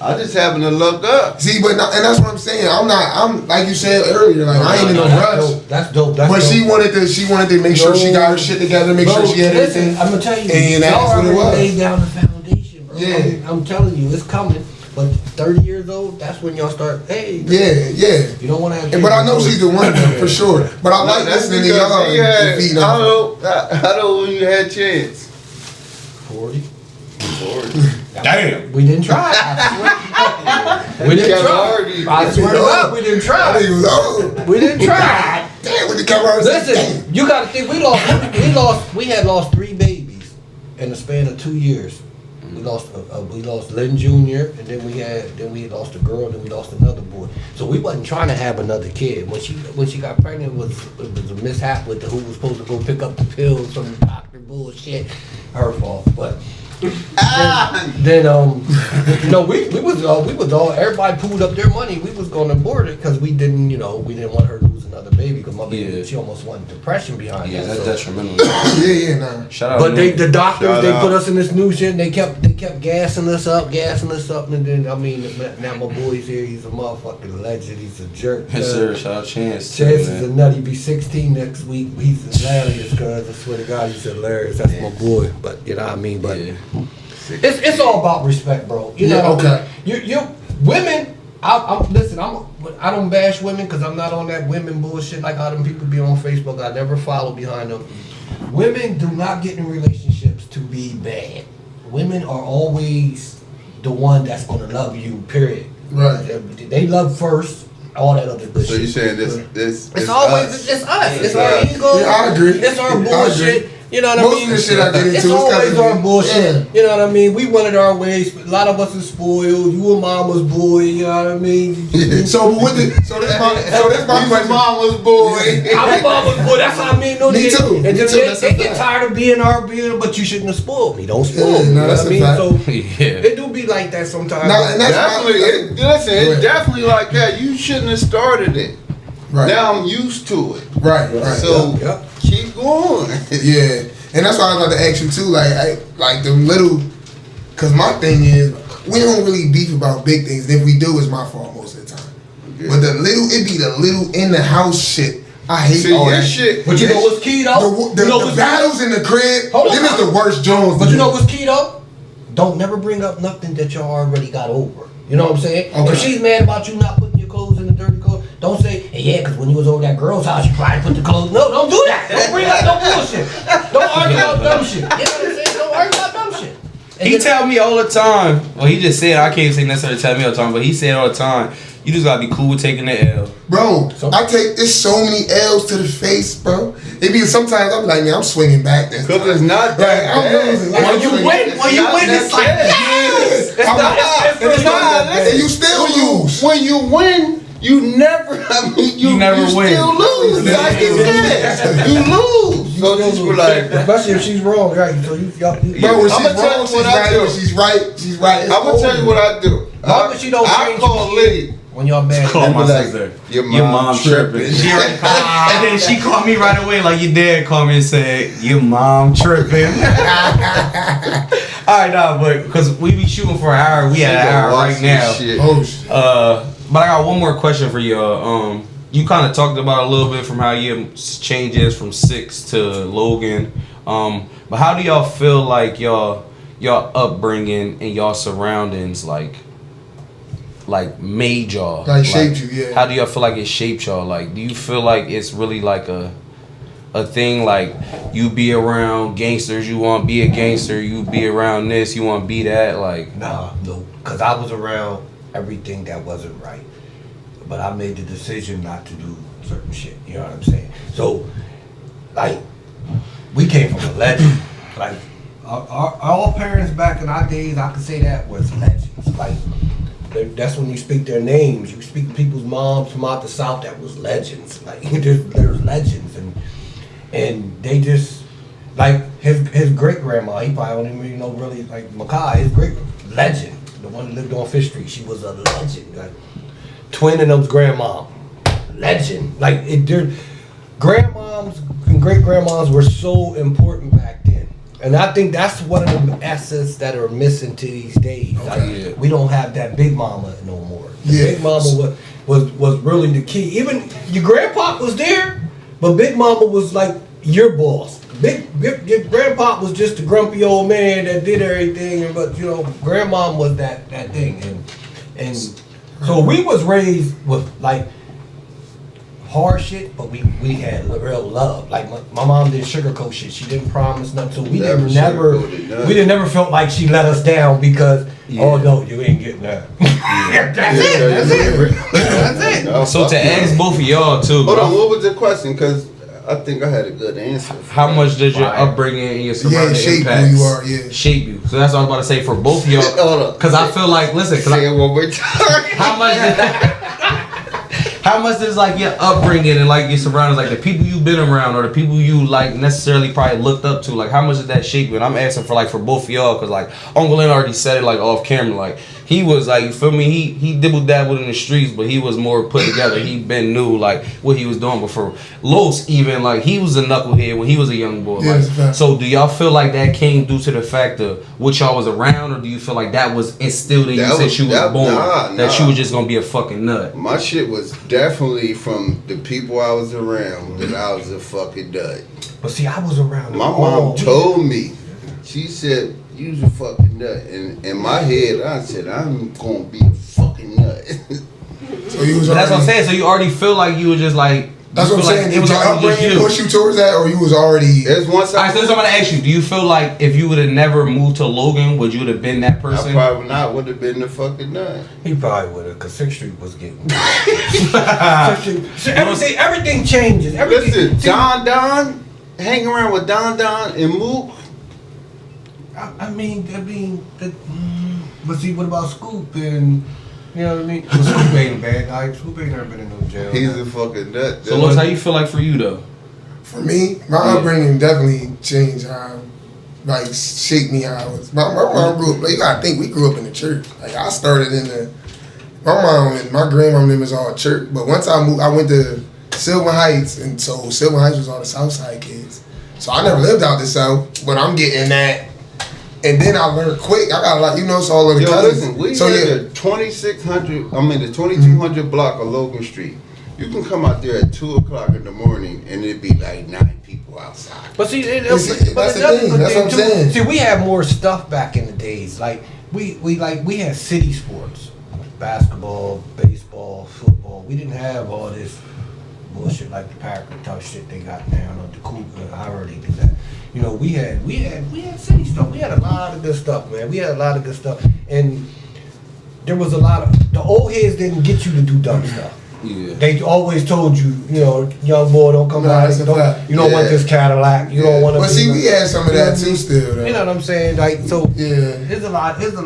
Speaker 2: I just happened to luck up.
Speaker 4: See, but and that's what I'm saying. I'm like you said earlier. Like I ain't in no rush.
Speaker 1: That's dope. That's
Speaker 4: But
Speaker 1: dope.
Speaker 4: she wanted to make sure she got her shit together, make sure she had
Speaker 1: listen,
Speaker 4: everything.
Speaker 1: I'm gonna tell you,
Speaker 4: And that's
Speaker 1: y'all
Speaker 4: what it
Speaker 1: already
Speaker 4: was.
Speaker 1: laid down the foundation, bro.
Speaker 4: Yeah.
Speaker 1: I'm telling you, it's coming. But 30 years old, that's when y'all start. Hey,
Speaker 4: Yeah.
Speaker 1: you don't want to have.
Speaker 4: But I know she's the one for sure. But I like
Speaker 2: That's
Speaker 4: listening to
Speaker 2: because
Speaker 4: y'all
Speaker 2: he
Speaker 4: and
Speaker 2: had,
Speaker 4: feeding
Speaker 2: I
Speaker 4: off.
Speaker 2: don't know when you had chance.
Speaker 1: 40.
Speaker 2: 40.
Speaker 3: Damn.
Speaker 1: We didn't try. I swear. We didn't try. I swear to God, we didn't
Speaker 4: I
Speaker 1: try.
Speaker 4: think it was old.
Speaker 1: We didn't try.
Speaker 4: Damn, with the camera.
Speaker 1: Listen, you gotta think. We had lost 3 babies in the span of 2 years. We lost Lynn Jr. and then we lost a girl and then we lost another boy. So we wasn't trying to have another kid. When she got pregnant, it was a mishap with who was supposed to go pick up the pills from the doctor bullshit. Her fault, but. Then no, we was all everybody pooled up their money. We was gonna abort it because we didn't want her to lose another baby because my baby she almost went depression behind
Speaker 3: Yeah,
Speaker 1: that.
Speaker 3: that's
Speaker 1: So.
Speaker 3: detrimental.
Speaker 4: Nah.
Speaker 3: Shout out.
Speaker 1: But the doctors
Speaker 2: Shout
Speaker 1: they
Speaker 2: out.
Speaker 1: put us in this new shit. And they kept gassing us up, and then now my boy's here. He's a motherfucking legend. He's a jerk.
Speaker 3: Yes, sir. Shout out Chance. too,
Speaker 1: Chance is
Speaker 3: man.
Speaker 1: a nut. He be 16 next week. He's hilarious, cuz I swear to God, he's hilarious. That's my boy. But you know what I mean. But it's all about respect, bro. You know.
Speaker 4: Yeah,
Speaker 1: what I
Speaker 4: okay.
Speaker 1: mean? You women. I don't bash women because I'm not on that women bullshit like how them people be on Facebook. I never follow behind them. Women do not get in relationships to be bad. Women are always the one that's gonna love you. Period.
Speaker 4: Right.
Speaker 1: They love first. All that other good
Speaker 2: So
Speaker 1: shit.
Speaker 2: you saying this?
Speaker 1: It's always
Speaker 2: us.
Speaker 1: it's us. It's
Speaker 2: Yeah.
Speaker 1: our ego.
Speaker 4: Yeah, I agree.
Speaker 1: It's our
Speaker 4: I
Speaker 1: bullshit.
Speaker 4: agree.
Speaker 1: You know what I
Speaker 4: Most
Speaker 1: mean?
Speaker 4: of the shit I get into
Speaker 1: It's
Speaker 4: is 'cause
Speaker 1: always
Speaker 4: of
Speaker 1: our
Speaker 4: you.
Speaker 1: bullshit.
Speaker 4: Yeah.
Speaker 1: You know what I mean? We wanted our ways. A lot of us is spoiled. You a mama's boy. You know what I mean?
Speaker 4: So this my question.
Speaker 2: Mama's boy.
Speaker 1: I'm a mama's boy. That's how I mean. No,
Speaker 4: Me
Speaker 1: they,
Speaker 4: too.
Speaker 1: And
Speaker 4: Me
Speaker 1: then
Speaker 4: too.
Speaker 1: they,
Speaker 4: That's
Speaker 1: they
Speaker 4: a
Speaker 1: get
Speaker 4: fact.
Speaker 1: tired of being but you shouldn't have spoiled me. Don't spoil
Speaker 4: Yeah,
Speaker 1: me.
Speaker 4: no,
Speaker 1: You know
Speaker 4: that's
Speaker 1: what I
Speaker 4: a
Speaker 1: mean?
Speaker 4: fact.
Speaker 1: So
Speaker 3: Yeah.
Speaker 1: it do be like that sometimes.
Speaker 4: Now, and that's
Speaker 2: Definitely,
Speaker 4: my,
Speaker 2: listen,
Speaker 4: Go
Speaker 2: it's
Speaker 4: ahead.
Speaker 2: definitely like that. You shouldn't have started it.
Speaker 4: right.
Speaker 2: Now I'm used to it.
Speaker 4: Right.
Speaker 2: So
Speaker 1: Yep.
Speaker 2: keep going.
Speaker 4: Yeah, and that's why I was about to ask you too. Like the little, cause my thing is we don't really beef about big things. If we do, it's my fault most of the time. But it be the little in the house shit. I hate
Speaker 2: See,
Speaker 4: all
Speaker 2: your
Speaker 4: that
Speaker 2: shit.
Speaker 1: But you know what's key though?
Speaker 4: The,
Speaker 1: You know
Speaker 4: the
Speaker 1: what's
Speaker 4: battles in the crib.
Speaker 1: Hold on.
Speaker 4: Them is the worst Jones.
Speaker 1: But you know what's key though? Don't never bring up nothing that y'all already got over. You know what I'm saying?
Speaker 4: Okay.
Speaker 1: If she's mad about you not putting your clothes in the dirty clothes, don't say, hey, yeah, because when you was over that girl's house, you probably put the clothes. No, don't do that. Don't bring up no bullshit. Don't argue about dumb shit. You know what I'm saying? Don't argue about dumb shit. And
Speaker 3: He
Speaker 1: then-
Speaker 3: tell me all the time. Well, he just said, I can't say necessarily tell me all the time, but he said all the time, you just gotta be cool with taking the L.
Speaker 4: Bro, I take there's so many L's to the face, bro. It be sometimes I'm like, man, I'm swinging back this time.
Speaker 2: Because it's not
Speaker 4: Like,
Speaker 2: that
Speaker 4: I'm
Speaker 2: bad.
Speaker 4: losing. Like,
Speaker 1: When
Speaker 4: I'm
Speaker 1: you
Speaker 4: swinging.
Speaker 1: win, it's like, yes! It's
Speaker 4: I'm
Speaker 1: not, it's
Speaker 4: and it's
Speaker 1: not
Speaker 4: not-
Speaker 1: that
Speaker 4: and you still lose.
Speaker 2: When you win, you never. I mean,
Speaker 3: You never win.
Speaker 2: Still lose. Like you said, you lose. So just be like,
Speaker 1: especially if she's wrong, right? So you
Speaker 4: Bro, when she's
Speaker 2: I'ma tell
Speaker 4: wrong,
Speaker 2: you
Speaker 4: she's
Speaker 2: what I
Speaker 4: right.
Speaker 2: do.
Speaker 4: When she's right, she's right. It's
Speaker 2: I'm gonna tell you what I do.
Speaker 1: Long as she don't
Speaker 2: I
Speaker 1: change
Speaker 2: call
Speaker 1: your
Speaker 2: Liddy.
Speaker 1: when y'all mad.
Speaker 3: Call
Speaker 2: And
Speaker 3: my
Speaker 2: be like,
Speaker 3: sister.
Speaker 2: Your
Speaker 3: Your
Speaker 2: mom
Speaker 3: mom tripping. She already called, and then she called me right away, like your dad called me and said, your mom tripping. Alright, nah, but because we be shooting for an hour, we had an hour right now.
Speaker 4: Oh shit.
Speaker 3: But I got one more question for y'all. You kind of talked about a little bit from how your changes from 6 to Logan. But how do y'all feel like y'all upbringing and y'all surroundings like made y'all?
Speaker 4: Like shaped you, yeah.
Speaker 3: How do y'all feel like it shaped y'all? Like, do you feel like it's really like a a thing like you be around gangsters, you want to be a gangster, you be around this, you want to be that, like?
Speaker 1: Nah, no, because I was around everything that wasn't right, but I made the decision not to do certain shit. You know what I'm saying? So, like, we came from a legend. Like, our parents back in our days, I could say that was legends. Like, that's when you speak their names. You speak people's moms from out the South that was legends. Like, there's legends, and they just, like, his great grandma. He probably don't even know really, like Makai. His great legend, the one that lived on Fifth Street. She was a legend. Like, twin and them's grandma, legend. Like, grandmoms and great grandmas were so important back then. And I think that's one of the assets that are missing to these days.
Speaker 4: Okay.
Speaker 1: Like, we don't have that big mama no more. The
Speaker 4: Yeah.
Speaker 1: big mama was really the key. Even your grandpa was there, but big mama was like your boss. Your grandpa was just a grumpy old man that did everything, but you know, grandma was that thing. And so we was raised with like hard shit, but we had real love. Like my mom didn't sugarcoat shit. She didn't promise nothing. So we didn't never felt like she let us down because oh no, you ain't getting that. That's it.
Speaker 3: So to ask both of y'all too.
Speaker 2: Hold on, what was the question? Because I think I had a good answer.
Speaker 3: How much does your upbringing and your surrounding
Speaker 4: shape
Speaker 3: impacts
Speaker 4: who you are? Yeah,
Speaker 3: shape you. So that's what I was about to say for both of y'all. Because I feel like, listen,
Speaker 2: Say it one more time.
Speaker 3: how much did that? How much does like your upbringing and like your surroundings, like the people you've been around or the people you like necessarily probably looked up to, like how much did that shape you? And I'm asking for like for both of y'all because like Uncle Lynn already said it like off camera, like he was like, you feel me? He dibble dabbled in the streets, but he was more put together. He been knew like what he was doing before. Los even like he was a knucklehead when he was a young boy.
Speaker 4: Yeah,
Speaker 3: like, so do y'all feel like that came due to the fact of what y'all was around, or do you feel like that was instilled in you since you was born that you was just gonna be a fucking nut?
Speaker 2: My shit was definitely from the people I was around that I was a fucking nut.
Speaker 1: But see, I was around.
Speaker 2: My mom told me, she said, "You's a fucking nut," and in my head, I said, "I'm gonna be a fucking nut."
Speaker 4: So you was.
Speaker 3: But that's what I'm saying. So you already feel like you were just like.
Speaker 4: That's what I'm saying.
Speaker 3: Like, it was
Speaker 4: Did your
Speaker 3: already just
Speaker 4: upbringing
Speaker 3: you.
Speaker 4: push you towards that, or you was already?
Speaker 2: There's one side.
Speaker 3: Alright, so I'm gonna ask you. Do you feel like if you would have never moved to Logan, would you have been that
Speaker 2: I
Speaker 3: person?
Speaker 2: probably not would have been the fucking nut.
Speaker 1: He probably would have, because 6th Street was getting. everything changes. Everything.
Speaker 2: Listen, Don, hang around with Don and Mook.
Speaker 1: I mean, but see, what about Scoop and, you know what I mean? Well, Scoop ain't a bad guy. Scoop ain't never been in no jail.
Speaker 2: He's a fucking nut.
Speaker 3: So, Lewis, how you feel like for you though?
Speaker 4: For me, my upbringing definitely changed how, like, shaped me how I was. My mom grew up. Like, you gotta think we grew up in the church. Like I started in the. My mom and my grandmom name was all church. But once I moved, I went to Sylvan Heights, and so Sylvan Heights was all the South Side kids. So I never lived out the South, but I'm getting that. And then I learned quick. I got a lot, you know, it's all of the cousins.
Speaker 2: Listen, we
Speaker 4: so
Speaker 2: had the 2200 block of Logan Street. You can come out there at 2 o'clock in the morning and it'd be like 9 people outside.
Speaker 1: But see,
Speaker 4: that's the thing. That's what I'm saying.
Speaker 1: See, we had more stuff back in the days. Like we had city sports, basketball, baseball, football. We didn't have all this bullshit like the Packer tough shit they got now. Or the Cougar, however they do that. You know, we had city stuff. We had a lot of good stuff, man. We had a lot of good stuff, and there was a lot of the old heads didn't get you to do dumb stuff.
Speaker 3: Yeah.
Speaker 1: They always told you, you know, young boy, don't come out. You don't want this Cadillac. You don't want to.
Speaker 4: But see, we had some of that too, still. Though.
Speaker 1: You know what I'm saying? Like, so there's a lot. There's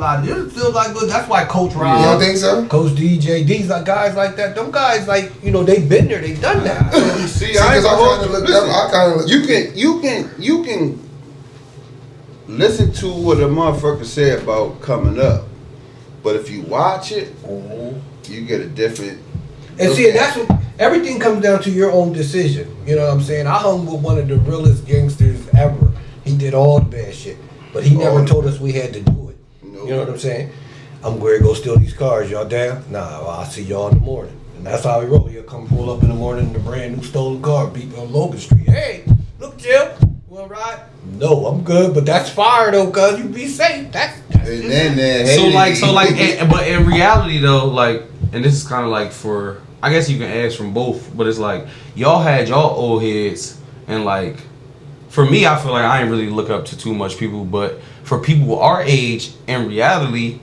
Speaker 1: still like good. That's why Coach Rob.
Speaker 4: You don't think so?
Speaker 1: Coach DJ, these are guys like that. Them guys, like, you know, they've been there. They've done that.
Speaker 2: See, I kind of looked up. You can listen to what a motherfucker said about coming up, but if you watch it, you get a different.
Speaker 1: And see, that's what everything comes down to your own decision. You know what I'm saying? I hung with one of the realest gangsters ever. He did all the bad shit, but he never told us we had to do it.
Speaker 2: No.
Speaker 1: You know what I'm saying? I'm going to go steal these cars. Y'all down? Nah, well, I'll see y'all in the morning. And that's how we roll. He'll come pull up in the morning in a brand new stolen car, beat on Logan Street. Hey, look, Jim, you all right? No, I'm good, but that's fire though, cuz you be safe. That's
Speaker 2: but
Speaker 3: in reality though, like, and this is kind of like for, I guess you can ask from both, but it's like y'all had y'all old heads and like, for me, I feel like I ain't really look up to too much people, but for people our age, in reality,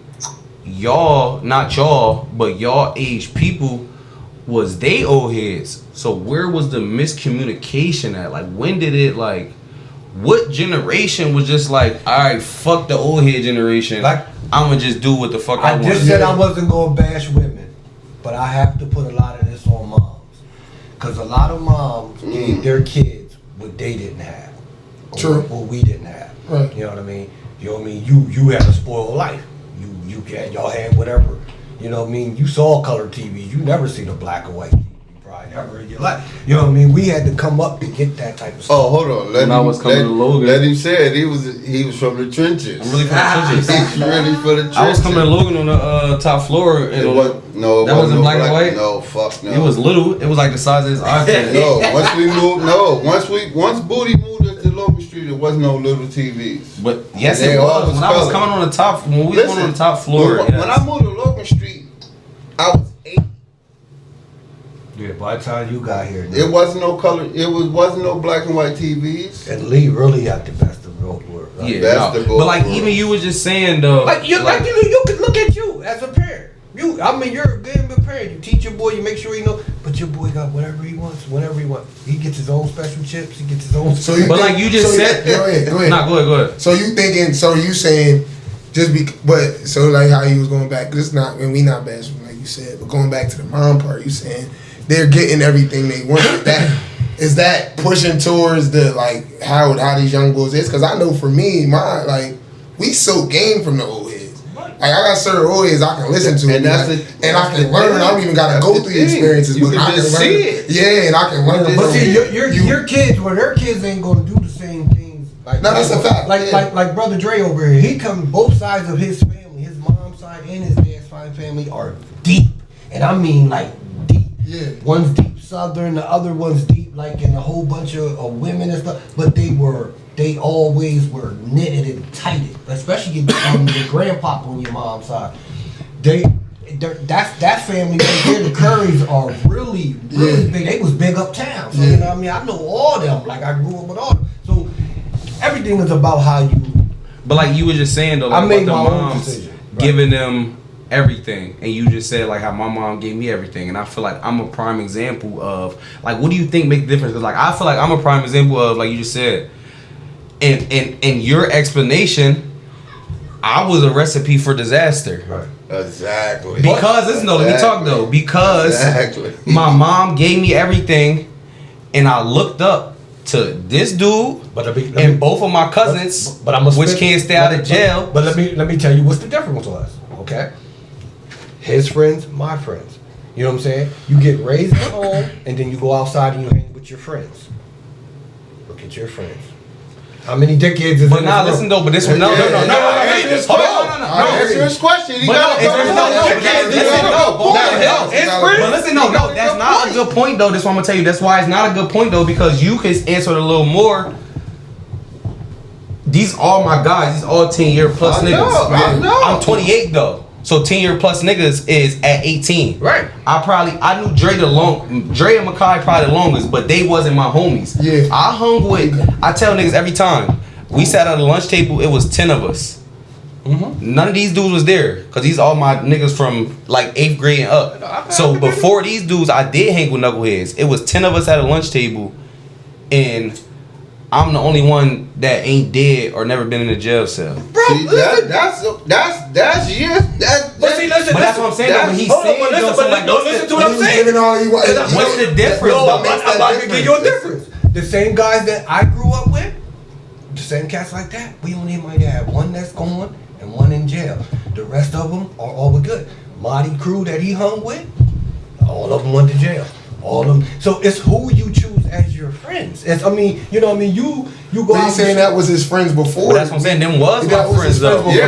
Speaker 3: y'all, not y'all, but y'all age people was they old heads. So where was the miscommunication at? Like, when did it, like, what generation was just like, all right, fuck the old head generation, like, I'm gonna just do what the fuck I want.
Speaker 1: I just said I wasn't gonna bash women, but I have to put a lot of this on moms, because a lot of moms gave their kids what they didn't have.
Speaker 4: True.
Speaker 1: What we didn't have.
Speaker 4: Right.
Speaker 1: You know what I mean? You know what I mean? You had a spoiled life. Y'all had whatever. You know what I mean? You saw color TV. You never seen a black and white TV. Probably never in your life. You know what I mean? We had to come up to get that type of stuff.
Speaker 2: Oh, hold on. Let him say it. He was from the trenches.
Speaker 3: I'm really from the trenches.
Speaker 2: He's really for the trenches.
Speaker 3: I was coming to Logan on the top floor. And that wasn't black and white.
Speaker 2: No, fuck no.
Speaker 3: It was little. It was like the size of his iPad.
Speaker 2: Once Booty moved us to Logan Street, there was no little TVs.
Speaker 3: But yes, it was. When I was coming on the top, when we went on the top floor.
Speaker 2: When I moved to Logan Street, I was 8.
Speaker 1: Yeah, by the time you got here,
Speaker 2: it wasn't no color. Wasn't no black and white TVs.
Speaker 1: And Lee really had the best of both worlds.
Speaker 3: Right? Yeah, but like even you was just saying though,
Speaker 1: you could look at you as a parent. You're a good parent. You teach your boy, you make sure he know. But your boy got whatever he wants, whenever he wants. He gets his own special chips. He gets his own.
Speaker 3: Go ahead. Nah, go ahead.
Speaker 4: So you saying so like how you was going back? Cause it's not, and we not bashing like you said, but going back to the mom part, you saying they're getting everything they want. Is that pushing towards the like how these young boys is? Cause I know for me, we so game from the old heads. Like I got certain old heads I can listen to, and I can learn. I don't even gotta go through the experiences, but I can see it. Yeah, and I can learn.
Speaker 1: But see, your kids, their kids ain't gonna do the same things. Like,
Speaker 4: no, that's a fact.
Speaker 1: Like Brother Dre over here, he come both sides of his family, his mom's side and his dad's side family are deep, and I mean like deep.
Speaker 4: Yeah.
Speaker 1: One's deep Southern, the other one's deep like in a whole bunch of women and stuff. But they always were knitted and tighted, especially your grandpapa on your mom's side. That family right there, the Currys are really big. They was big uptown. So you know what I mean? I know all them. Like I grew up with all them. So everything is about how you.
Speaker 3: But like you were just saying though, like
Speaker 1: I made
Speaker 3: about
Speaker 1: my
Speaker 3: the
Speaker 1: own
Speaker 3: moms
Speaker 1: decision. Right.
Speaker 3: giving them everything, and you just said like how my mom gave me everything, and I feel like I'm a prime example of like what do you think make the difference? Because like I feel like I'm a prime example of like you just said, in your explanation, I was a recipe for disaster.
Speaker 2: Right. Exactly.
Speaker 3: Because let me talk though. Because my mom gave me everything, and I looked up to this dude and both of my cousins, which can't stay out of jail.
Speaker 1: But let me tell you what's the difference was. Okay. His friends, my friends. You know what I'm saying? You get raised at home, and then you go outside and you hang with your friends. Look at your friends. How many dickheads is
Speaker 3: but now listen though, but this one no. Answer
Speaker 2: his question. He
Speaker 3: got But listen, that's not a good point though. That's what I'm gonna tell you. That's why it's not a good point though, because you can answer it a little more. These all my guys, these all 10-year plus niggas.
Speaker 2: I know.
Speaker 3: I'm 28 though. So 10-year plus niggas is at 18.
Speaker 1: Right.
Speaker 3: I knew Dre and Makai probably the longest, but they wasn't my homies.
Speaker 4: Yeah.
Speaker 3: I tell niggas every time, we sat at a lunch table, it was 10 of us. Mm-hmm. None of these dudes was there, cause these all my niggas from like 8th grade and up. So before these dudes, I did hang with knuckleheads. It was 10 of us at a lunch table, and I'm the only one that ain't dead or never been in a jail cell.
Speaker 2: Bro, see, that's you.
Speaker 3: But that's what I'm saying. Though, when he said,
Speaker 1: listen to what I'm saying.
Speaker 3: What's the difference?
Speaker 1: I'm about to give you a difference. The same guys that I grew up with, the same cats like that. We only might have one that's gone and one in jail. The rest of them are all good. Marty crew that he hung with, all of them went to jail. All of them. So it's who you choose as your friends. You know what I mean? You go out.
Speaker 4: He's saying that was his friends before.
Speaker 3: But that's what I'm saying. Them was my friends though.
Speaker 2: Yeah,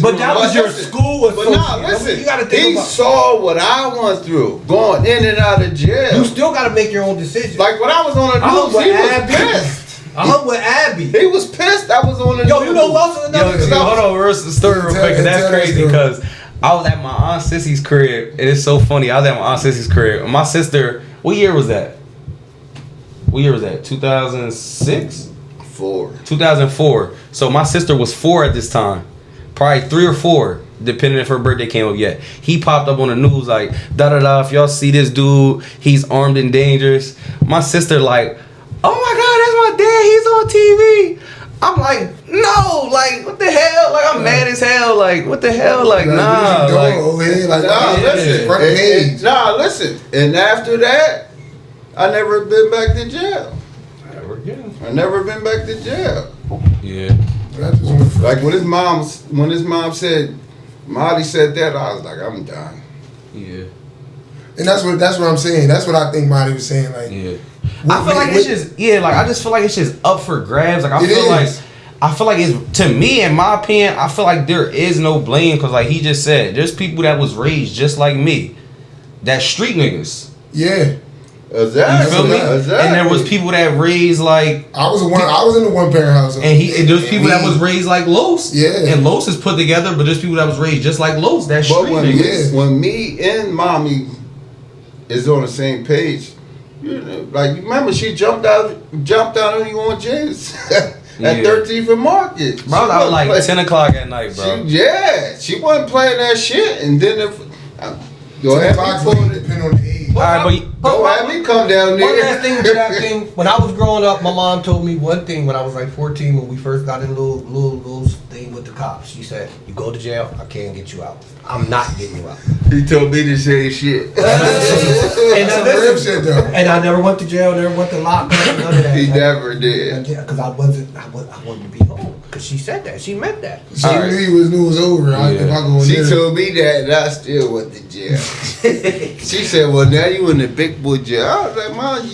Speaker 1: but that was your school.
Speaker 2: But nah, listen.
Speaker 1: You gotta think about.
Speaker 2: Saw what I went through, going in and out of jail.
Speaker 1: You still gotta make your own decision.
Speaker 2: Like when I was on the news, he was pissed.
Speaker 1: I hung with Abby.
Speaker 2: He was pissed. I was on the news.
Speaker 1: You know who else is another?
Speaker 3: Hold on, reverse the story real quick. That's crazy because I was at my Aunt Sissy's crib. It is so funny. I was at my Aunt Sissy's crib. My sister, what year was that? What year was that? 2006?
Speaker 2: 2004.
Speaker 3: So my sister was 4 at this time. Probably 3 or 4, depending if her birthday came up yet. He popped up on the news like, da-da-da, if y'all see this dude, he's armed and dangerous. My sister like, oh my God, that's my dad, he's on TV. I'm like, no, like, what the hell? Like, I'm mad as hell. Like, what the hell? Like, nah.
Speaker 2: Listen. And after that, I never been back to jail. I never been back to jail.
Speaker 3: Yeah.
Speaker 2: Like when his mom said, Molly said that, I was like, I'm done.
Speaker 3: Yeah.
Speaker 4: And that's what I'm saying. That's what I think Molly was saying. Like,
Speaker 3: yeah. I feel like it's just I just feel like it's just up for grabs. Like I feel like it's, to me, in my opinion, I feel like there is no blame because like he just said, there's people that was raised just like me, that street niggas.
Speaker 4: Yeah.
Speaker 2: Exactly.
Speaker 3: You feel me? Exactly. And there was people that raised like
Speaker 4: I was in the one parent house.
Speaker 3: And there's people that was raised like Los.
Speaker 4: Yeah.
Speaker 3: And Los is put together, but there's people that was raised just like Los. That street niggas.
Speaker 2: When me and mommy is on the same page, you know, like remember she jumped out on you on James at 13th and Market.
Speaker 3: Bro, that was like 10 o'clock at night, bro.
Speaker 2: She wasn't playing that shit, and then go ahead,
Speaker 4: depending on the age.
Speaker 3: All right,
Speaker 2: but have me come down there.
Speaker 1: One last thing to that thing. When I was growing up, my mom told me one thing when I was like 14 when we first got in a little thing with the cops. She said, "You go to jail, I can't get you out. I'm not getting you out."
Speaker 2: He told me the same shit.
Speaker 1: And I never went to jail, never went to lockup, none of that.
Speaker 2: He never did.
Speaker 1: Because I wanted to be home. Because she said that. She meant that.
Speaker 4: She knew it was over.
Speaker 2: She told me that, and I still went to jail. She said, "Well, now you in the big boy jail." I was like, "Mom,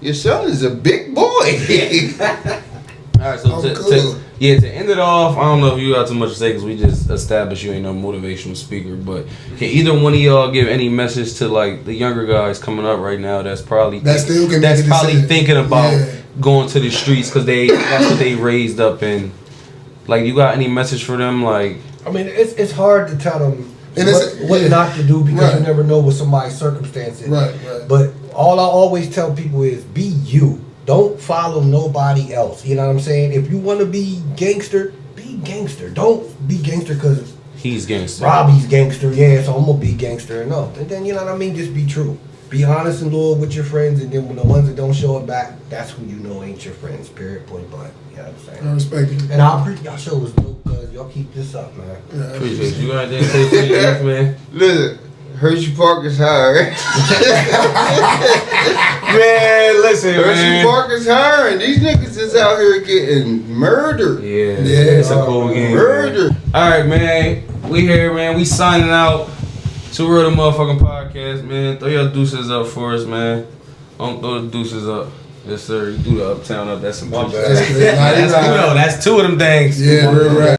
Speaker 2: your son is a big boy."
Speaker 3: Alright, so to end it off, I don't know if you got too much to say because we just established you ain't no motivational speaker, but can either one of y'all give any message to like the younger guys coming up right now that's probably thinking about going to the streets because that's what they raised up in? Like, you got any message for them? Like,
Speaker 1: I mean, it's hard to tell them what not to do because you never know what somebody's circumstances.
Speaker 4: Right.
Speaker 1: But all I always tell people is be you. Don't follow nobody else. You know what I'm saying? If you want to be gangster, be gangster. Don't be gangster because
Speaker 3: he's gangster.
Speaker 1: Robbie's gangster, so I'm going to be gangster. No. And then, you know what I mean? Just be true. Be honest and loyal with your friends, and then when the ones that don't show it back, that's who you know ain't your friends, period, point blank. You know what I'm saying?
Speaker 4: I respect it.
Speaker 1: And I appreciate y'all show was dope because y'all keep this up, man.
Speaker 4: Yeah,
Speaker 3: appreciate you. Got that say for your man.
Speaker 2: Listen, Hershey Park is hiring.
Speaker 3: Man, listen,
Speaker 2: Hershey Park is hiring. These niggas is out here getting murdered.
Speaker 3: Yeah, it's a cool game.
Speaker 2: Murdered.
Speaker 3: All right, man. We here, man. We signing out. Too Real the motherfucking podcast, man. Throw your deuces up for us, man. Don't throw the deuces up. Yes, sir. You do the Uptown up. That's some good. That's 2 of them things.
Speaker 4: Yeah, real rap.